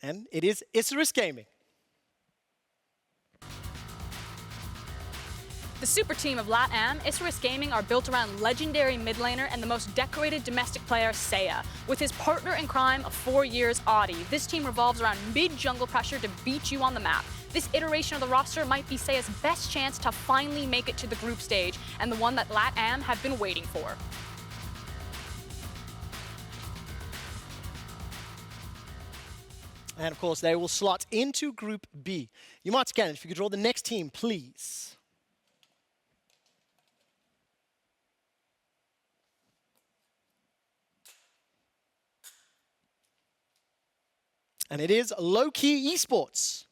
And it is Isurus Gaming. The super team of LatAm, Isurus Gaming, are built around legendary mid laner and the most decorated domestic player, Seiya. With his partner in crime of 4 years, Audi, this team revolves around mid-jungle pressure to beat you on the map. This iteration of the roster might be Seiya's best chance to finally make it to the group stage, and the one that LatAm have been waiting for. And of course, they will slot into Group B. Yamato Cannon, if you could draw the next team, please. And it is Low-Key Esports.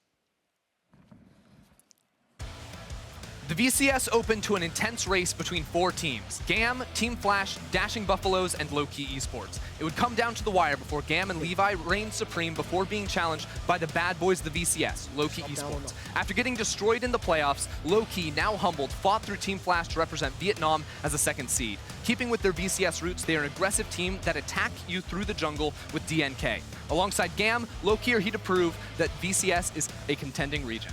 The VCS opened to an intense race between 4 teams: GAM, Team Flash, Dashing Buffaloes, and Low-Key Esports. It would come down to the wire before GAM and Levi reigned supreme before being challenged by the bad boys of the VCS, Low-Key Esports. After getting destroyed in the playoffs, Low-Key, now humbled, fought through Team Flash to represent Vietnam as a 2nd seed. Keeping with their VCS roots, they are an aggressive team that attack you through the jungle with DNK. Alongside GAM, Low-Key are here to prove that VCS is a contending region.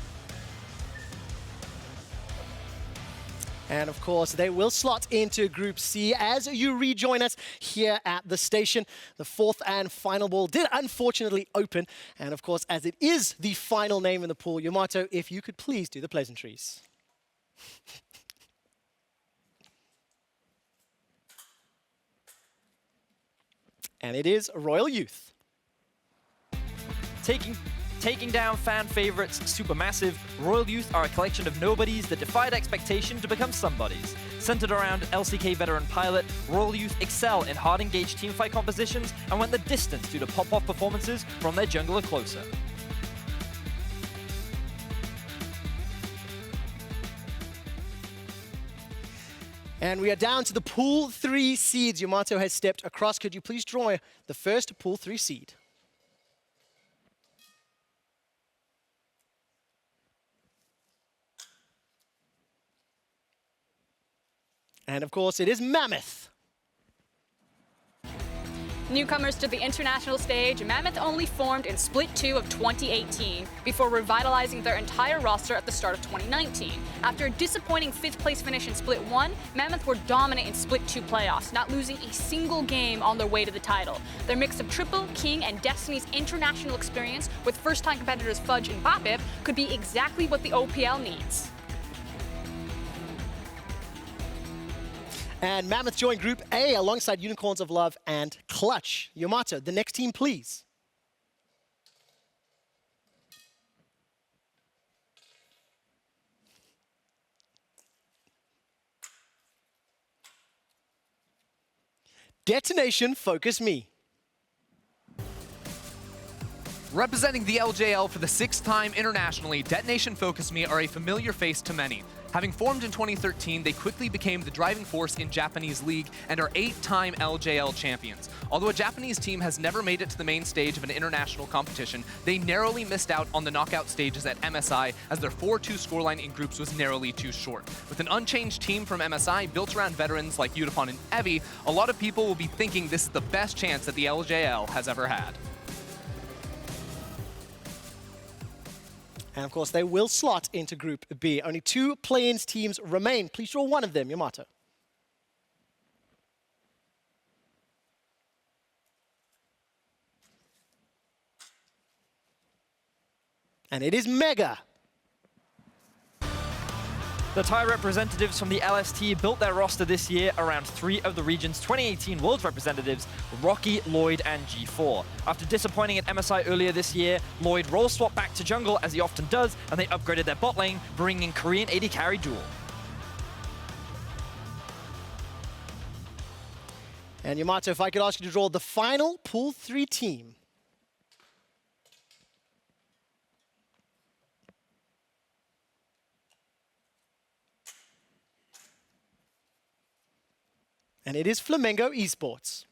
And of course, they will slot into Group C as you rejoin us here at the station. The 4th and final ball did unfortunately open. And of course, as it is the final name in the pool, Yamato, if you could please do the pleasantries. And it is Royal Youth. Taking down fan favorites Supermassive, Royal Youth are a collection of nobodies that defied expectation to become somebodies. Centered around LCK veteran Pilot, Royal Youth excel in hard-engaged teamfight compositions and went the distance due to pop-off performances from their jungler Closer. And we are down to the Pool 3 seeds. Yamato has stepped across. Could you please draw the first Pool 3 seed? And of course, it is Mammoth. Newcomers to the international stage, Mammoth only formed in Split 2 of 2018 before revitalizing their entire roster at the start of 2019. After a disappointing 5th place finish in Split 1, Mammoth were dominant in Split 2 playoffs, not losing a single game on their way to the title. Their mix of Triple, King, and Destiny's international experience with first-time competitors Fudge and Bopip could be exactly what the OPL needs. And Mammoth joined Group A alongside Unicorns of Love and Clutch. Yamato, the next team, please. Detonation, focus me. Representing the LJL for the 6th time internationally, Detonation Focus Me are a familiar face to many. Having formed in 2013, they quickly became the driving force in Japanese League and are 8-time LJL champions. Although a Japanese team has never made it to the main stage of an international competition, they narrowly missed out on the knockout stages at MSI as their 4-2 scoreline in groups was narrowly too short. With an unchanged team from MSI built around veterans like Yutapon and Evi, a lot of people will be thinking this is the best chance that the LJL has ever had. And of course, they will slot into Group B. Only 2 play-ins teams remain. Please draw one of them, Yamato. And it is Mega. The Thai representatives from the LST built their roster this year around 3 of the region's 2018 Worlds representatives, Rocky, Lloyd, and G4. After disappointing at MSI earlier this year, Lloyd role swapped back to jungle as he often does, and they upgraded their bot lane, bringing in Korean AD carry Duel. And Yamato, if I could ask you to draw the final Pool 3 team. And it is Flamengo Esports.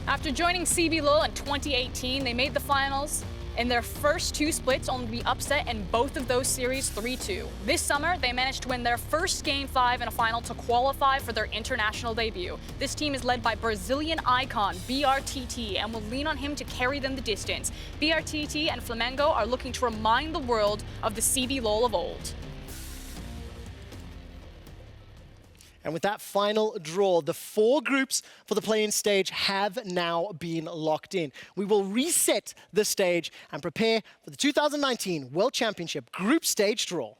After joining CBLOL in 2018, they made the finals. In their first 2 splits, only to be upset in both of those series 3-2. This summer, they managed to win their first Game 5 in a final to qualify for their international debut. This team is led by Brazilian icon BRTT and will lean on him to carry them the distance. BRTT and Flamengo are looking to remind the world of the CBLOL of old. And with that final draw, the 4 groups for the play-in stage have now been locked in. We will reset the stage and prepare for the 2019 World Championship Group Stage draw.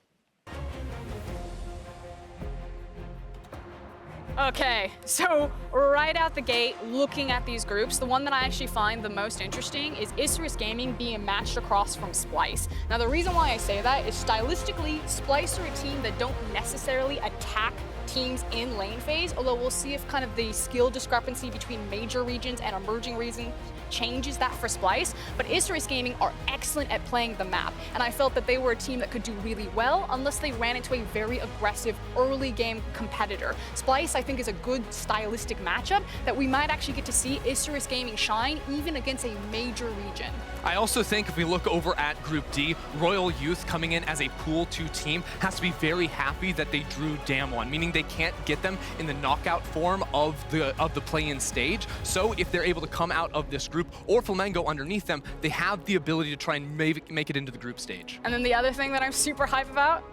Okay, so right out the gate, looking at these groups, the one that I actually find the most interesting is Isurus Gaming being matched across from Splyce. Now, the reason why I say that is stylistically, Splyce are a team that don't necessarily attack teams in lane phase, although we'll see if kind of the skill discrepancy between major regions and emerging regions changes that for Splyce. But Isurus Gaming are excellent at playing the map, and I felt that they were a team that could do really well unless they ran into a very aggressive early game competitor. Splyce, I think, is a good stylistic matchup that we might actually get to see Isurus Gaming shine even against a major region. I also think if we look over at Group D, Royal Youth coming in as a Pool 2 team has to be very happy that they drew Damwon, meaning they can't get them in the knockout form of the play-in stage. So if they're able to come out of this group, or Flamengo underneath them, they have the ability to try and make it into the group stage. And then the other thing that I'm super hype about,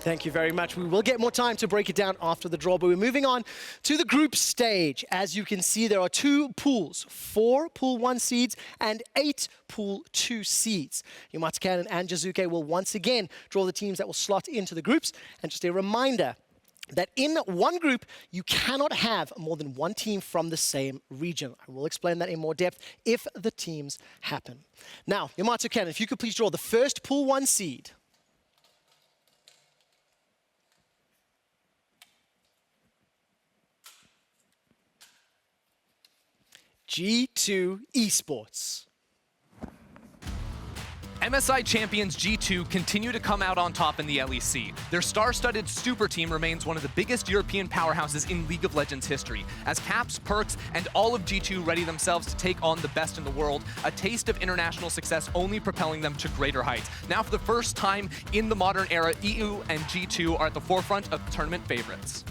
Thank you very much. We will get more time to break it down after the draw, but we're moving on to the group stage. As you can see, there are 2 pools, 4 Pool 1 seeds and 8 Pool 2 seeds. Yamata Cannon and Jiizuke will once again draw the teams that will slot into the groups. And just a reminder that in one group, you cannot have more than 1 team from the same region. I will explain that in more depth if the teams happen. Now, Yamata Cannon, if you could please draw the first Pool 1 seed. G2 Esports. MSI champions G2 continue to come out on top in the LEC. Their star-studded super team remains one of the biggest European powerhouses in League of Legends history, as Caps, Perkz, and all of G2 ready themselves to take on the best in the world, a taste of international success only propelling them to greater heights. Now for the first time in the modern era, EU and G2 are at the forefront of tournament favorites.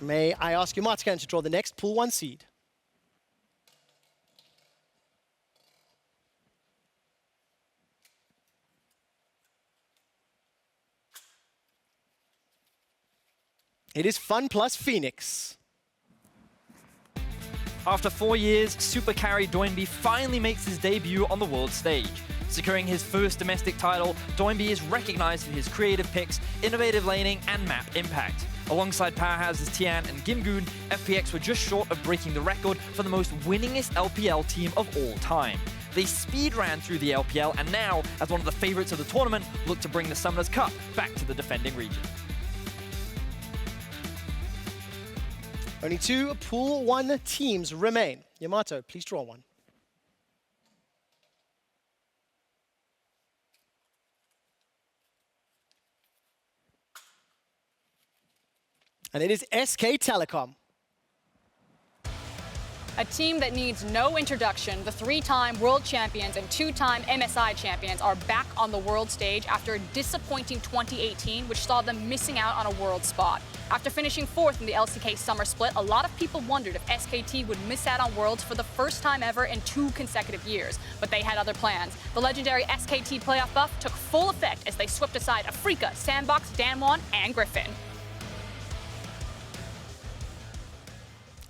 May I ask you, Martin, to draw the next Pool 1 seed? It is FunPlus Phoenix. After 4 years, super carry Doinb finally makes his debut on the world stage. Securing his first domestic title, Doinb is recognized for his creative picks, innovative laning, and map impact. Alongside powerhouses Tian and Gimgoon, FPX were just short of breaking the record for the most winningest LPL team of all time. They speed ran through the LPL and now, as one of the favorites of the tournament, look to bring the Summoners Cup back to the defending region. Only 2 Pool 1 teams remain. Yamato, please draw one. And it is SK Telecom. A team that needs no introduction, the 3-time world champions and 2-time MSI champions are back on the world stage after a disappointing 2018, which saw them missing out on a world spot. After finishing 4th in the LCK Summer Split, a lot of people wondered if SKT would miss out on Worlds for the first time ever in 2 consecutive years. But they had other plans. The legendary SKT playoff buff took full effect as they swept aside Afreeca, Sandbox, Damwon, and Griffin.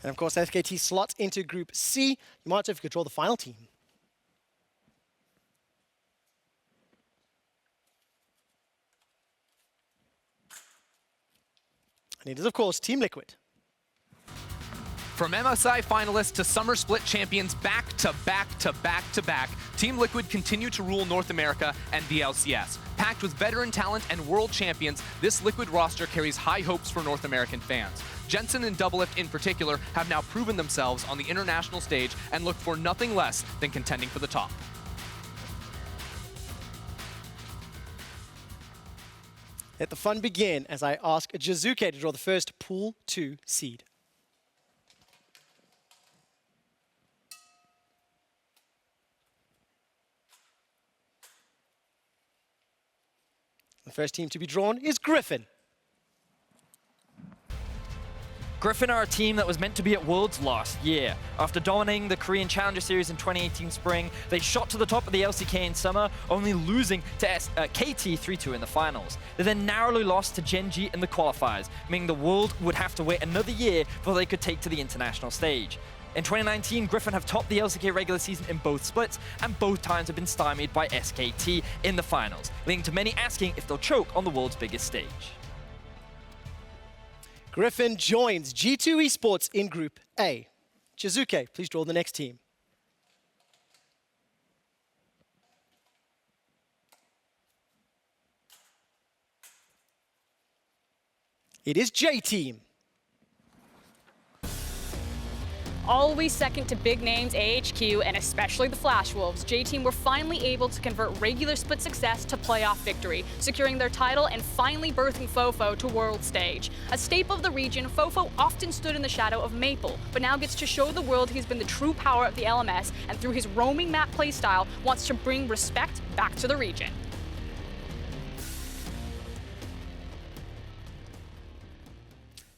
And of course, SKT slots into Group C. Yamato, if you could draw the final team. And it is, of course, Team Liquid. From MSI finalists to Summer Split champions back to back to back to back, Team Liquid continue to rule North America and the LCS. Packed with veteran talent and world champions, this Liquid roster carries high hopes for North American fans. Jensen and Doublelift in particular have now proven themselves on the international stage and look for nothing less than contending for the top. Let the fun begin as I ask Jiizuke to draw the first Pool 2 seed. The first team to be drawn is Griffin. Griffin are a team that was meant to be at Worlds last year. After dominating the Korean Challenger Series in 2018 spring, they shot to the top of the LCK in summer, only losing to KT 3-2 in the finals. They then narrowly lost to Gen G in the qualifiers, meaning the world would have to wait another year before they could take to the international stage. In 2019, Griffin have topped the LCK regular season in both splits, and both times have been stymied by SKT in the finals, leading to many asking if they'll choke on the world's biggest stage. Griffin joins G2 Esports in Group A. Jiizuke, please draw the next team. It is J-Team. Always second to big names AHQ and especially the Flash Wolves, J-Team were finally able to convert regular split success to playoff victory, securing their title and finally birthing Fofo to world stage. A staple of the region, Fofo often stood in the shadow of Maple, but now gets to show the world he's been the true power of the LMS, and through his roaming map playstyle, wants to bring respect back to the region.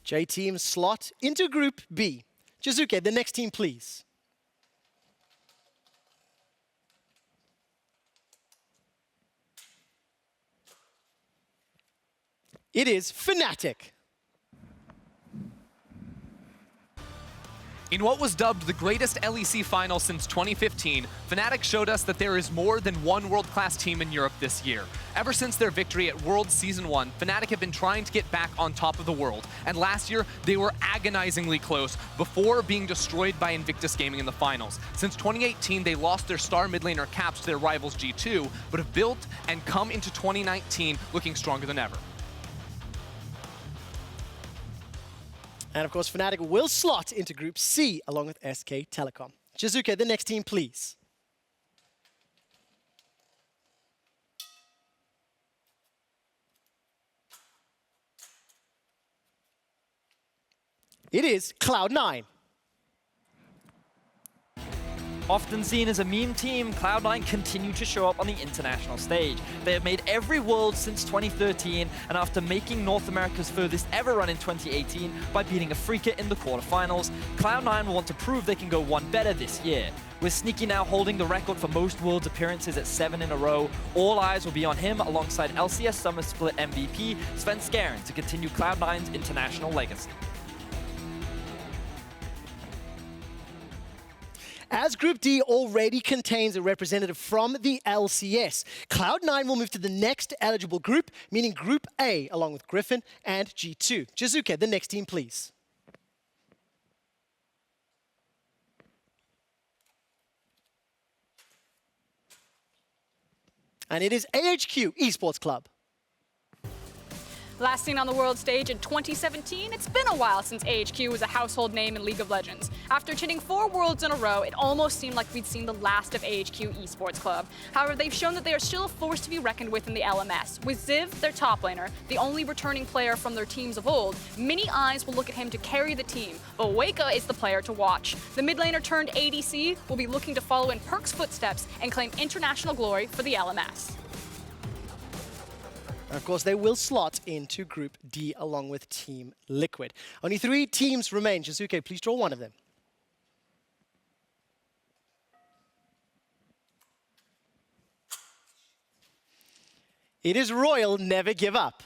J-Team slot into Group B. Jiizuke, the next team, please. It is Fnatic. In what was dubbed the greatest LEC final since 2015, Fnatic showed us that there is more than one world-class team in Europe this year. Ever since their victory at Worlds Season 1, Fnatic have been trying to get back on top of the world, and last year they were agonizingly close before being destroyed by Invictus Gaming in the finals. Since 2018, they lost their star mid laner Caps to their rivals G2, but have built and come into 2019 looking stronger than ever. And of course, Fnatic will slot into Group C along with SK Telecom. Jizuke, the next team, please. It is Cloud9. Often seen as a meme team, Cloud9 continue to show up on the international stage. They have made every World since 2013, and after making North America's furthest ever run in 2018 by beating Afrika in the quarterfinals, Cloud9 will want to prove they can go one better this year. With Sneaky now holding the record for most Worlds appearances at 7 in a row, all eyes will be on him alongside LCS Summer Split MVP Svenskeren to continue Cloud9's international legacy. As Group D already contains a representative from the LCS, Cloud9 will move to the next eligible group, meaning Group A, along with Griffin and G2. Jizuke, the next team, please. And it is AHQ Esports Club. Last seen on the world stage in 2017, it's been a while since AHQ was a household name in League of Legends. After hitting 4 Worlds in a row, it almost seemed like we'd seen the last of AHQ Esports Club. However, they've shown that they are still a force to be reckoned with in the LMS. With Ziv, their top laner, the only returning player from their teams of old, many eyes will look at him to carry the team, but Weka is the player to watch. The mid laner turned ADC will be looking to follow in Perk's footsteps and claim international glory for the LMS. And of course, they will slot into Group D along with Team Liquid. Only 3 teams remain. Jizuke, please draw one of them. It is Royal Never Give Up.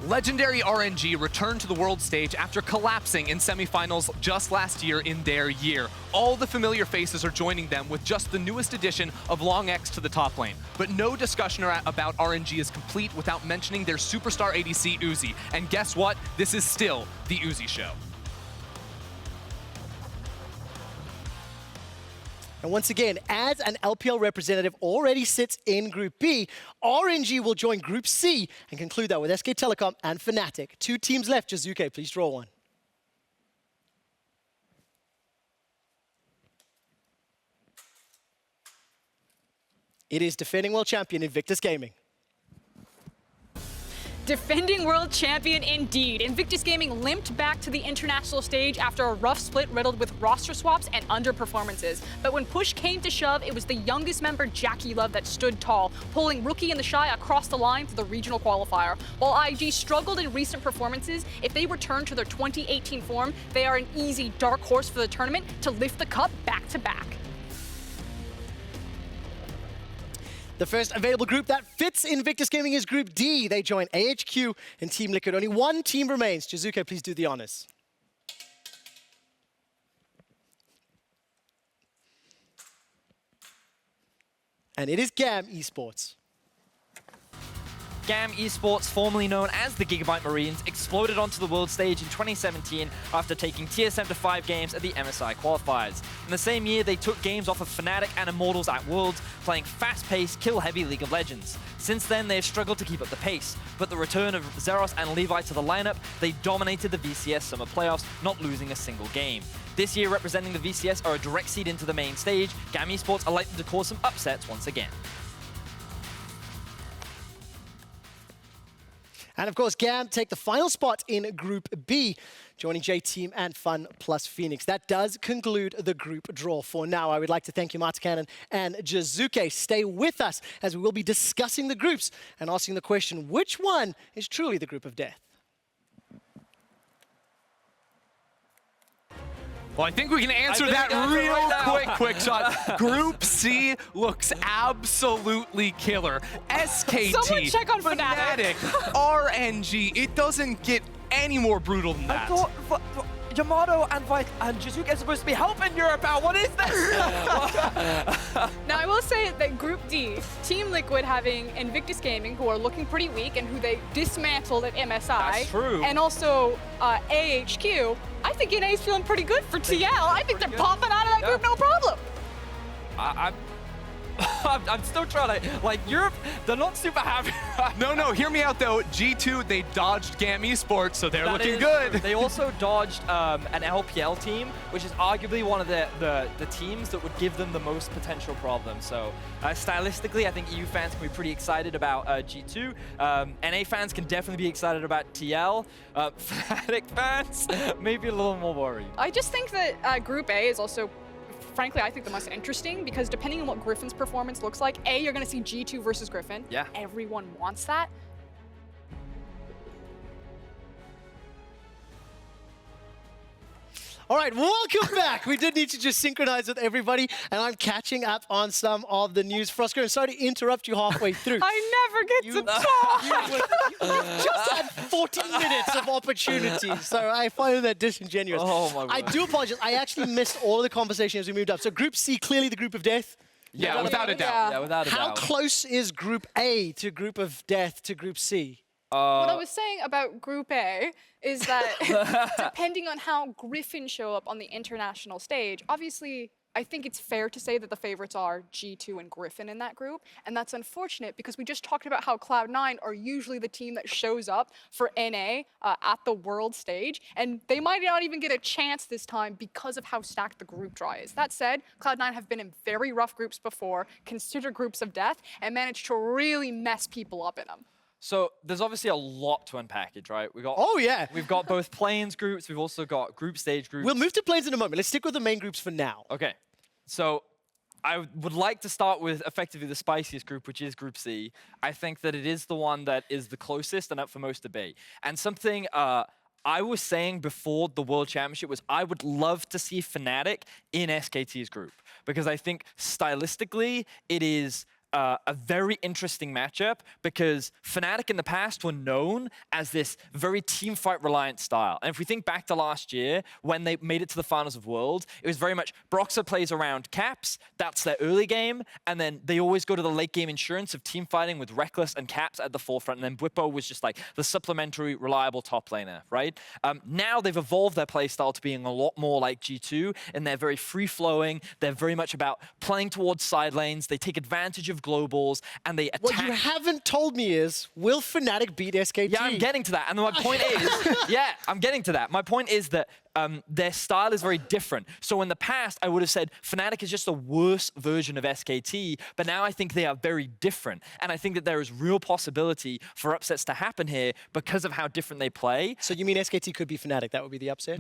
Legendary RNG returned to the world stage after collapsing in semifinals just last year in their year. All the familiar faces are joining them with just the newest addition of Long X to the top lane. But no discussion about RNG is complete without mentioning their superstar ADC Uzi. And guess what? This is still the Uzi show. And once again, as an LPL representative already sits in Group B, RNG will join Group C and conclude that with SK Telecom and Fnatic. 2 teams left. Jizuke, please draw one. It is defending world champion Invictus Gaming. Defending world champion indeed. Invictus Gaming limped back to the international stage after a rough split riddled with roster swaps and underperformances. But when push came to shove, it was the youngest member, Jackie Love, that stood tall, pulling Rookie and the Shy across the line to the regional qualifier. While IG struggled in recent performances, if they return to their 2018 form, they are an easy dark horse for the tournament to lift the cup back to back. The first available group that fits Invictus Gaming is Group D. They join AHQ and Team Liquid. Only 1 team remains. Jizuke, please do the honors. And it is GAM Esports. GAM Esports, formerly known as the Gigabyte Marines, exploded onto the world stage in 2017 after taking TSM to 5 games at the MSI qualifiers. In the same year, they took games off of Fnatic and Immortals at Worlds, playing fast-paced, kill-heavy League of Legends. Since then, they have struggled to keep up the pace, but the return of Zeros and Levi to the lineup, they dominated the VCS Summer Playoffs, not losing a single game. This year, representing the VCS are a direct seed into the main stage. GAM Esports are likely to cause some upsets once again. And of course, GAM take the final spot in Group B, joining J-Team and Fun plus Phoenix. That does conclude the group draw for now. I would like to thank you, Martikainen and Jizuke. Stay with us as we will be discussing the groups and asking the question, which one is truly the group of death? Well, I think we can answer think that we can answer real right now. quick shot. Group C looks absolutely killer. SKT, Someone check on Fnatic. RNG, it doesn't get any more brutal than I that. thought Yamato and Jizuke are supposed to be helping Europe out. What is this? Now, I will say that Group D, Team Liquid having Invictus Gaming, who are looking pretty weak and who they dismantled at MSI. That's true. And also AHQ. I think NA is feeling pretty good for TL. I think they're good. popping out of that group, no problem. I'm still trying to, like, Europe, they're not super happy. No, hear me out though. G2, they dodged GAM Esports, so they're That looking is good. true. They also dodged an LPL team, which is arguably one of the teams that would give them the most potential problems. So stylistically, I think EU fans can be pretty excited about G2. NA fans can definitely be excited about TL. Fnatic fans, maybe a little more worried. I just think that Group A is also, frankly, I think the most interesting because depending on what Griffin's performance looks like, A, you're going to see G2 versus Griffin. Yeah. Everyone wants that. All right, welcome back. We did need to just synchronize with everybody, and I'm catching up on some of the news. Frosco, I'm sorry to interrupt you halfway through. I never get to talk. You just had 14 minutes of opportunity, so I find that disingenuous. Oh, my I word. do apologize. I actually missed all of the conversation as we moved up. So Group C, clearly the group of death. Yeah, without a doubt. Yeah. Yeah, without a How doubt. close is Group A to Group of Death to Group C? What I was saying about Group A is that depending on how Griffin show up on the international stage, obviously, I think it's fair to say that the favorites are G2 and Griffin in that group. And that's unfortunate because we just talked about how Cloud9 are usually the team that shows up for NA at the world stage. And they might not even get a chance this time because of how stacked the group draw is. That said, Cloud9 have been in very rough groups before, considered groups of death, and managed to really mess people up in them. So there's obviously a lot to unpackage, right? Oh, yeah. We've got both play-ins groups. We've also got group stage groups. We'll move to planes in a moment. Let's stick with the main groups for now. Okay, so I would like to start with effectively the spiciest group, which is Group C. I think that it is the one that is the closest and up for most debate. And something I was saying before the World Championship was I would love to see Fnatic in SKT's group because I think stylistically it is a very interesting matchup because Fnatic in the past were known as this very teamfight reliant style. And if we think back to last year when they made it to the finals of Worlds, it was very much Broxah plays around Caps, that's their early game, and then they always go to the late game insurance of team fighting with Reckless and Caps at the forefront, and then Bwipo was just like the supplementary reliable top laner, right? Now they've evolved their play style to being a lot more like G2, and they're very free-flowing, they're very much about playing towards side lanes, they take advantage of globals, and they attack. What you haven't told me is, will Fnatic beat SKT? Yeah, I'm getting to that. And my point is, yeah, I'm getting to that. My point is that their style is very different. So in the past, I would have said Fnatic is just a worse version of SKT, but now I think they are very different. And I think that there is real possibility for upsets to happen here because of how different they play. So you mean SKT could be Fnatic? That would be the upset?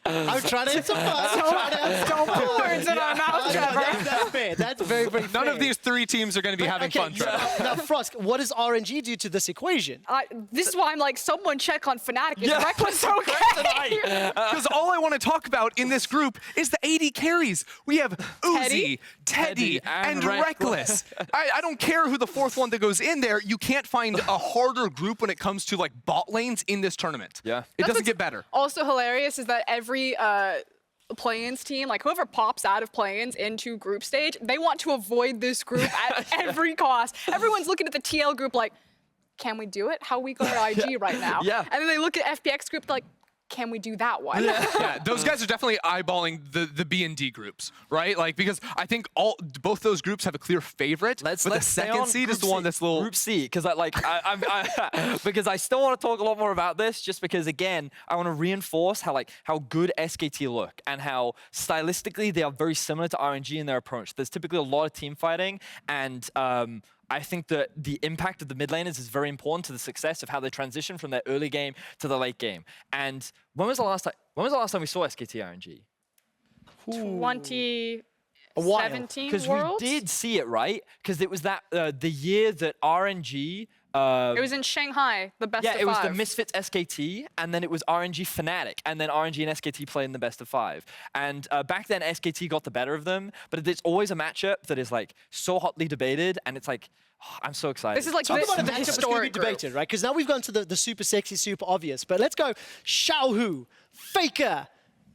I'm trying to answer fast. Don't put words in our mouth, Trevor. That's fair. That's very, very fair. None of these three teams are going to be having fun, Trevor. Now, Frosk, what does RNG do to this equation? This is why I'm like, someone check on Fnatic. Is Yeah. Reckless okay? Because all I want to talk about in this group is the AD carries. We have Uzi, Teddy, and Reckless. I don't care who the fourth one that goes in there. You can't find a harder group when it comes to like bot lanes in this tournament. Yeah. It doesn't get better. Also hilarious is that every play-ins team, like whoever pops out of play-ins into group stage, they want to avoid this group at every cost. Everyone's looking at the TL group like, can we do it? How weak are IG right now? Yeah. And then they look at FPX group like, can we do that one? Yeah, those guys are definitely eyeballing the B and D groups, right? Like because I think both those groups have a clear favorite, but the stay second on seed is Group the one C. that's little. Group C, because because I still want to talk a lot more about this, just because again I want to reinforce how good SKT look and how stylistically they are very similar to RNG in their approach. There's typically a lot of team fighting, and I think that the impact of the mid laners is very important to the success of how they transition from their early game to the late game. And when was the last time we saw SKT RNG? 2017 Because we Worlds? did see it, right? Because it was that the year that RNG It was in Shanghai, the best of 5. Yeah, it was the Misfits SKT, and then it was RNG Fnatic, and then RNG and SKT played in the best of 5. And back then, SKT got the better of them, but it's always a matchup that is like so hotly debated, and it's like, oh, I'm so excited. This is like Talk the about a matchup that's going to be historic group. debated, right? Because now we've gone to the super sexy, super obvious. But let's go Xiaohu, Faker,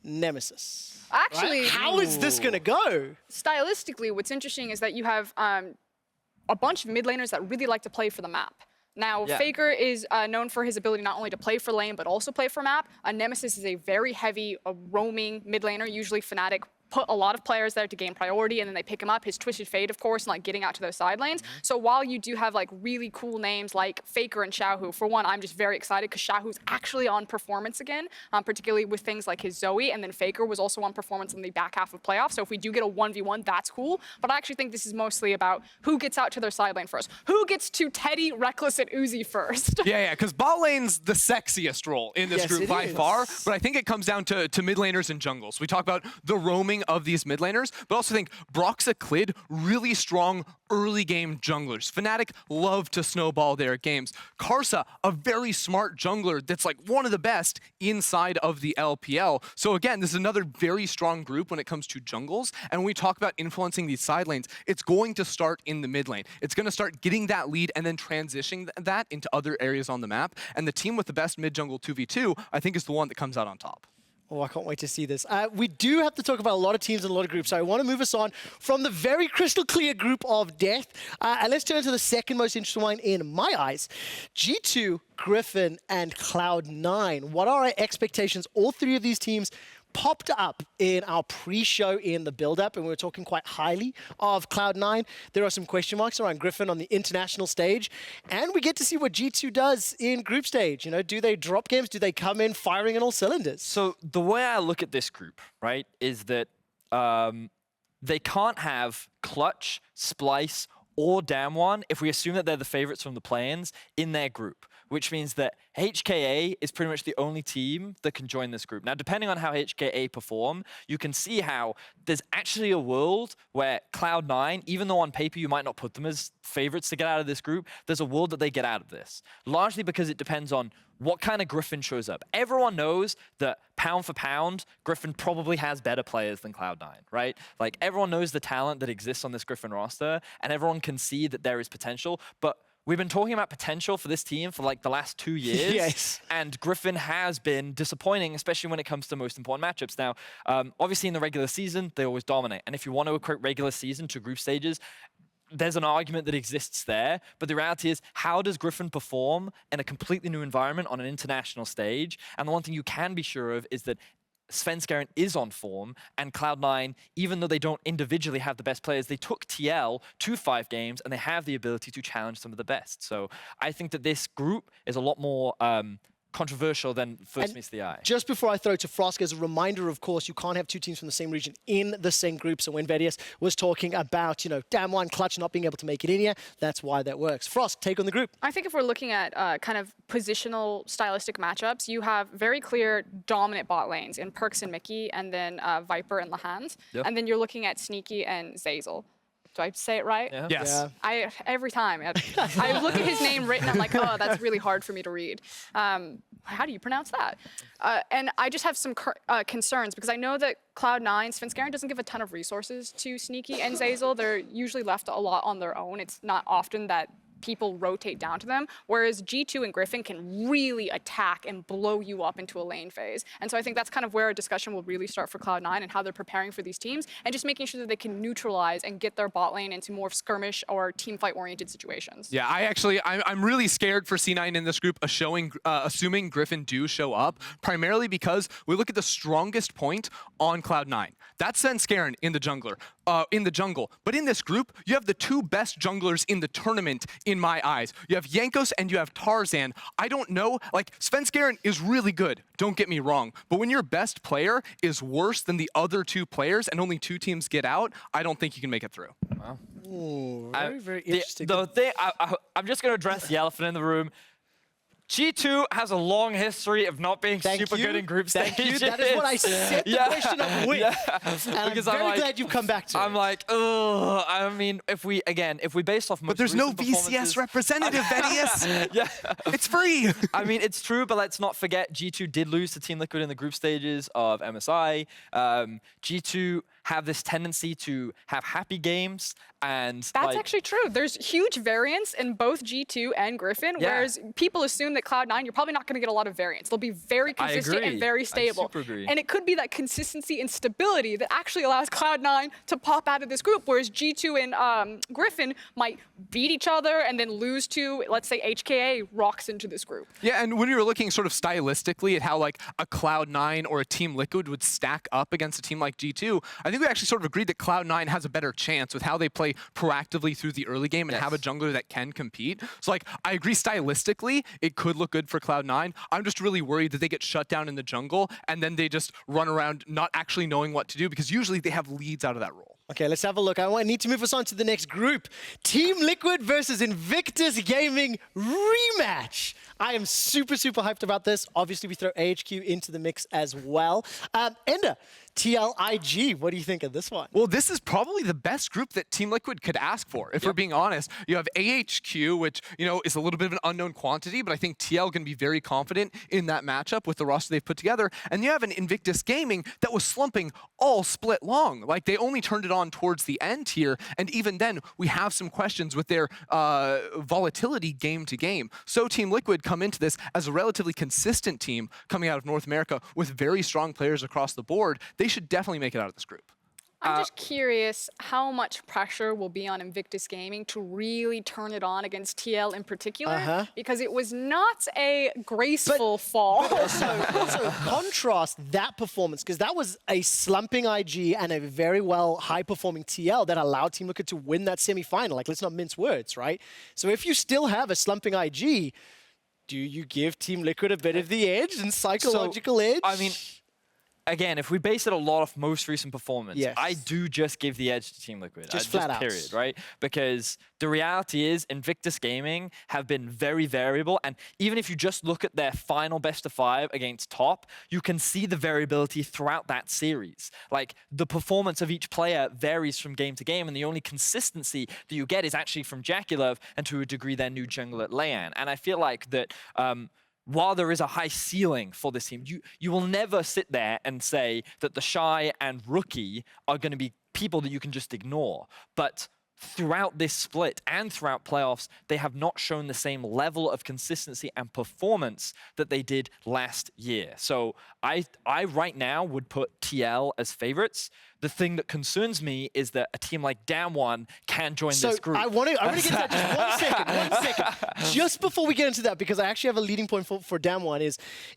Nemesis. Actually, Right? How is this going to go? stylistically, what's interesting is that you have a bunch of mid laners that really like to play for the map. Now, Yeah. Faker is known for his ability not only to play for lane, but also play for map. Nemesis is a very heavy roaming mid laner, usually Fnatic put a lot of players there to gain priority, and then they pick him up. His Twisted Fate, of course, and like getting out to those side lanes. So while you do have like really cool names like Faker and Xiaohu, for one, I'm just very excited because Xiaohu's actually on performance again, particularly with things like his Zoe, and then Faker was also on performance in the back half of playoffs. So if we do get a 1v1, that's cool. But I actually think this is mostly about who gets out to their side lane first. Who gets to Teddy, Reckless, and Uzi first? Yeah, because bot lane's the sexiest role in this Yes, group it by is. far, but I think it comes down to mid laners and jungles. We talk about the roaming of these mid laners, but also think Broxah Clid, really strong early game junglers. Fnatic love to snowball their games. Karsa, a very smart jungler that's like one of the best inside of the LPL. So again, this is another very strong group when it comes to jungles, and when we talk about influencing these side lanes, it's going to start in the mid lane. It's going to start getting that lead and then transitioning that into other areas on the map, and the team with the best mid jungle 2v2, I think, is the one that comes out on top. Oh, I can't wait to see this. We do have to talk about a lot of teams and a lot of groups, so I want to move us on from the very crystal clear group of death, and let's turn to the second most interesting one in my eyes. G2, Griffin, and Cloud9. What are our expectations? All three of these teams popped up in our pre-show in the build-up, and we were talking quite highly of Cloud9. There are some question marks around Griffin on the international stage, and we get to see what G2 does in group stage. You know, do they drop games? Do they come in firing on all cylinders? So the way I look at this group, right, is that they can't have Clutch, Splice, or Damwon if we assume that they're the favorites from the play-ins in their group, which means that HKA is pretty much the only team that can join this group. Now, depending on how HKA perform, you can see how there's actually a world where Cloud9, even though on paper you might not put them as favorites to get out of this group, there's a world that they get out of this. Largely because it depends on what kind of Griffin shows up. Everyone knows that pound for pound, Griffin probably has better players than Cloud9, right? Like, everyone knows the talent that exists on this Griffin roster, and everyone can see that there is potential, but we've been talking about potential for this team for like the last 2 years. Yes. And Griffin has been disappointing, especially when it comes to most important matchups. Now, obviously in the regular season, they always dominate. And if you want to equate regular season to group stages, there's an argument that exists there, but the reality is, how does Griffin perform in a completely new environment on an international stage? And the one thing you can be sure of is that Svenskeren is on form, and Cloud9, even though they don't individually have the best players, they took TL to 5 games, and they have the ability to challenge some of the best. So I think that this group is a lot more controversial than first meets the eye. Just before I throw to Frosk, as a reminder, of course, you can't have two teams from the same region in the same group. So when Vedius was talking about, you know, Damwon, Clutch not being able to make it in here, that's why that works. Frosk, take on the group. I think if we're looking at kind of positional stylistic matchups, you have very clear dominant bot lanes in Perks and Mickey, and then Viper and Lahans. Yep. And then you're looking at Sneaky and Zazel. Do I say it right? Yeah. Yes. Yeah. Every time I look at his name written, I'm like, oh, that's really hard for me to read. How do you pronounce that? And I just have some concerns because I know that Cloud9, Svenskeren doesn't give a ton of resources to Sneaky and Zazel. They're usually left a lot on their own. It's not often that people rotate down to them, whereas G2 and Griffin can really attack and blow you up into a lane phase. And so I think that's kind of where a discussion will really start for Cloud9 and how they're preparing for these teams and just making sure that they can neutralize and get their bot lane into more skirmish or team fight oriented situations. Yeah, I'm really scared for C9 in this group, assuming Griffin do show up, primarily because we look at the strongest point on Cloud9. That's Svenskeren in the jungle. But in this group, you have the 2 best junglers in the tournament in my eyes. You have Jankos and you have Tarzan. I don't know, like, Svenskeren is really good, don't get me wrong, but when your best player is worse than the other 2 players and only 2 teams get out, I don't think you can make it through. Wow. Ooh, very, very interesting. The thing, I'm just going to address the elephant in the room. G2 has a long history of not being Thank super you. good in group Thank you. stages. That is what I set the question up with. And Because I'm very like, glad you've come back to I'm it. like, ugh. I mean, if we based off most But there's no recent VCS performances- representative, Vedius. Yeah. It's free. I mean, it's true, but let's not forget G2 did lose to Team Liquid in the group stages of MSI. G2 have this tendency to have happy games, and That's like, actually true. There's huge variance in both G2 and Griffin, Yeah. whereas people assume that Cloud9, you're probably not going to get a lot of variance. They'll be very consistent agree. and very I stable. super agree. And it could be that consistency and stability that actually allows Cloud9 to pop out of this group, whereas G2 and Griffin might beat each other and then lose to, let's say, HKA rocks into this group. Yeah, and when you were looking sort of stylistically at how like a Cloud9 or a Team Liquid would stack up against a team like G2, I think we actually sort of agreed that Cloud9 has a better chance with how they play proactively through the early game and have a jungler that can compete. So like, I agree stylistically, it could look good for Cloud9. I'm just really worried that they get shut down in the jungle and then they just run around not actually knowing what to do, because usually they have leads out of that role. Okay, let's have a look. I need to move us on to the next group. Team Liquid versus Invictus Gaming rematch. I am super, super hyped about this. Obviously, we throw AHQ into the mix as well. Ender, TLIG, what do you think of this one? Well, this is probably the best group that Team Liquid could ask for, if we're being honest. You have AHQ, which, you know, is a little bit of an unknown quantity, but I think TL can be very confident in that matchup with the roster they've put together. And you have an Invictus Gaming that was slumping all split long. Like, they only turned it on towards the end here, and even then, we have some questions with their volatility game to game. So Team Liquid come into this as a relatively consistent team coming out of North America with very strong players across the board. They should definitely make it out of this group. I'm just curious how much pressure will be on Invictus Gaming to really turn it on against TL in particular, because it was not a graceful fall. Also, contrast that performance, because that was a slumping IG and a very well high-performing TL that allowed Team Liquid to win that semi-final. Like, let's not mince words, right? So if you still have a slumping IG, do you give Team Liquid a bit of the edge and psychological edge? I mean, again, if we base it a lot off most recent performance, Yes. I do just give the edge to Team Liquid. Just flat out. Period, right? Because the reality is Invictus Gaming have been very variable, and even if you just look at their final best of 5 against Top, you can see the variability throughout that series. Like, the performance of each player varies from game to game, and the only consistency that you get is actually from JackeyLove and to a degree their new jungler Layan. And I feel like that while there is a high ceiling for this team, you will never sit there and say that the Shy and Rookie are going to be people that you can just ignore. But throughout this split and throughout playoffs, they have not shown the same level of consistency and performance that they did last year. So I right now would put TL as favorites. The thing that concerns me is that a team like Damwon can join this group. I want to get to that just 1 second. Just before we get into that, because I actually have a leading point for Damwon, is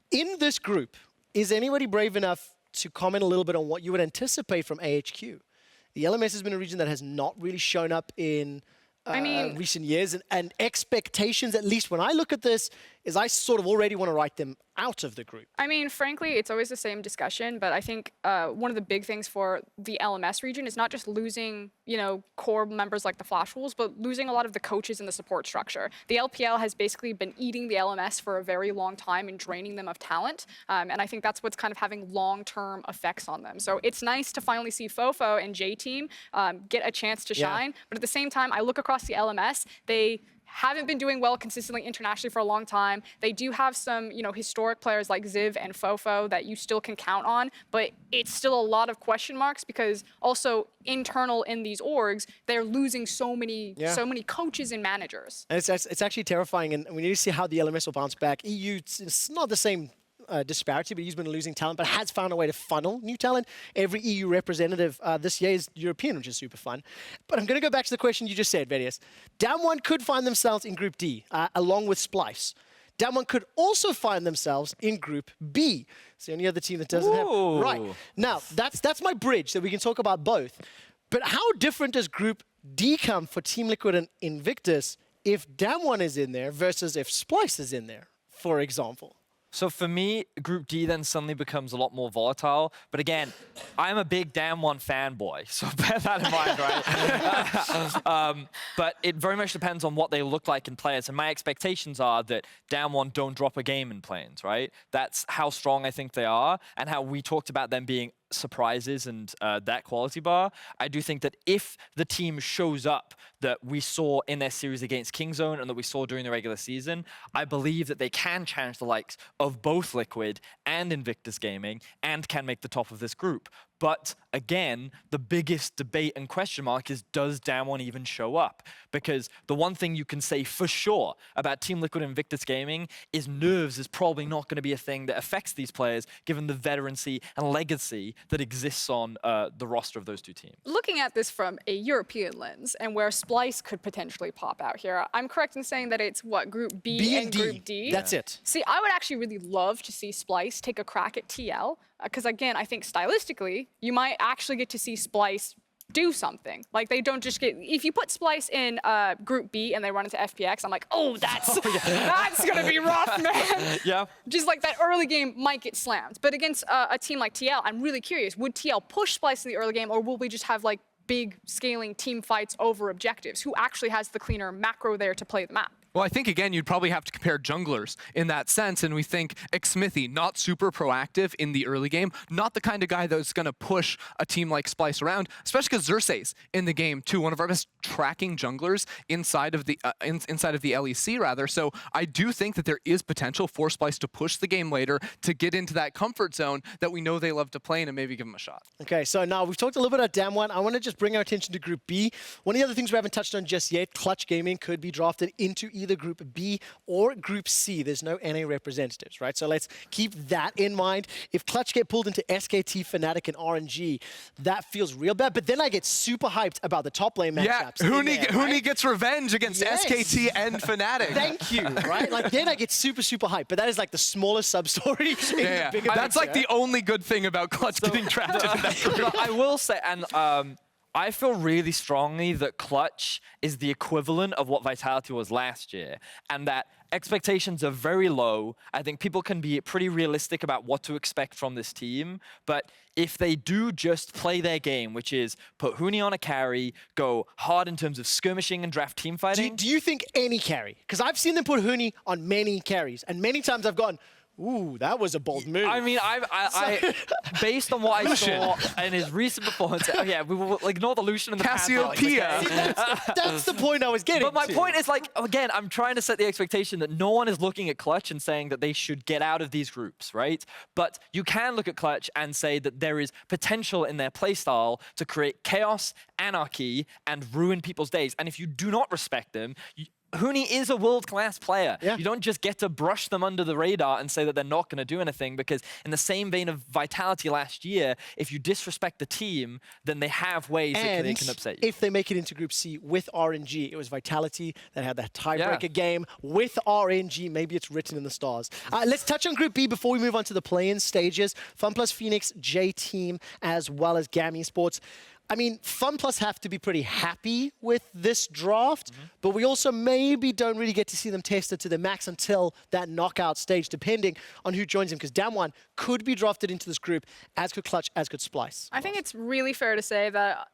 in this group, is anybody brave enough to comment a little bit on what you would anticipate from AHQ? The LMS has been a region that has not really shown up in recent years, and expectations, at least when I look at this, is I sort of already want to write them out of the group. I mean, frankly, it's always the same discussion, but I think one of the big things for the LMS region is not just losing, you know, core members like the Flash Wolves, but losing a lot of the coaches and the support structure. The LPL has basically been eating the LMS for a very long time and draining them of talent, and I think that's what's kind of having long-term effects on them. So it's nice to finally see Fofo and J-Team get a chance to shine, but at the same time, I look across the LMS, they haven't been doing well consistently internationally for a long time. They do have some, you know, historic players like Ziv and Fofo that you still can count on, but it's still a lot of question marks because also internal in these orgs, they're losing so many coaches and managers. And it's actually terrifying, and we need to see how the LMS will bounce back. EU, it's not the same disparity, but he's been losing talent, but has found a way to funnel new talent. Every EU representative this year is European, which is super fun. But I'm going to go back to the question you just said, Vedius. Damwon could find themselves in Group D, along with Splice. Damwon could also find themselves in Group B. It's the only other team that doesn't have... Right. Now, that's my bridge, so we can talk about both. But how different does Group D come for Team Liquid and Invictus if Damwon is in there versus if Splice is in there, for example? So for me, Group D then suddenly becomes a lot more volatile. But again, I'm a big Damwon fanboy, so bear that in mind, right? But it very much depends on what they look like in players. And my expectations are that Damwon don't drop a game in Plains, right? That's how strong I think they are, and how we talked about them being surprises and that quality bar. I do think that if the team shows up that we saw in their series against Kingzone and that we saw during the regular season, I believe that they can challenge the likes of both Liquid and Invictus Gaming and can make the top of this group. But again, the biggest debate and question mark is, does Damwon even show up? Because the one thing you can say for sure about Team Liquid and Invictus Gaming is nerves is probably not going to be a thing that affects these players, given the veterancy and legacy that exists on the roster of those two teams. Looking at this from a European lens and where Splyce could potentially pop out here, I'm correct in saying that it's what, Group B and Group D? That's it. See, I would actually really love to see Splyce take a crack at TL, because again, I think stylistically, you might actually get to see Splyce do something. Like, they don't just get, if you put Splyce in Group B and they run into FPX, I'm like, oh, that's gonna be rough, man. Yeah. Just like that early game might get slammed. But against a team like TL, I'm really curious, would TL push Splyce in the early game, or will we just have like big scaling team fights over objectives? Who actually has the cleaner macro there to play the map? Well, I think, again, you'd probably have to compare junglers in that sense, and we think Xmithy, not super proactive in the early game, not the kind of guy that's going to push a team like Splyce around, especially because Xerxes in the game, too, one of our best tracking junglers inside of the LEC, rather. So I do think that there is potential for Splyce to push the game later, to get into that comfort zone that we know they love to play in, and maybe give them a shot. Okay, so now we've talked a little bit about Damwon. I want to just bring our attention to Group B. One of the other things we haven't touched on just yet, Clutch Gaming could be drafted into either Group B or Group C. There's no NA representatives, right? So let's keep that in mind. If Clutch get pulled into SKT, Fnatic, and RNG, that feels real bad. But then I get super hyped about the top lane Yeah, matchups. Huni gets revenge against Yes. SKT and Fnatic. Thank you, right? Like, then I get super, super hyped. But that is like the smallest sub-story in the bigger That's like picture. the only good thing about Clutch getting drafted in that group. But I will say, and I feel really strongly that Clutch is the equivalent of what Vitality was last year, and that expectations are very low. I think people can be pretty realistic about what to expect from this team, but if they do just play their game, which is put Huni on a carry, go hard in terms of skirmishing and draft team fighting. Do you think any carry? Because I've seen them put Huni on many carries, and many times I've gone, ooh, that was a bold move. I mean, I based on what I saw in his recent performance, yeah, we will ignore the Lucian and the Cassiopeia. That's the point I was getting But my to. point is, like, again, I'm trying to set the expectation that no one is looking at Clutch and saying that they should get out of these groups, right? But you can look at Clutch and say that there is potential in their playstyle to create chaos, anarchy, and ruin people's days. And if you do not respect them, Huni is a world-class player. Yeah. You don't just get to brush them under the radar and say that they're not going to do anything, because in the same vein of Vitality last year, if you disrespect the team, then they have ways that they can upset you. If they make it into Group C with RNG, it was Vitality that had that tiebreaker game with RNG. Maybe it's written in the stars. Let's touch on Group B before we move on to the play-in stages. FunPlus, Phoenix, J-Team, as well as GAM Esports. I mean, FunPlus have to be pretty happy with this draft, but we also maybe don't really get to see them tested to the max until that knockout stage, depending on who joins them, because Damwon could be drafted into this group, as could Clutch, as could Splyce. I think it's really fair to say that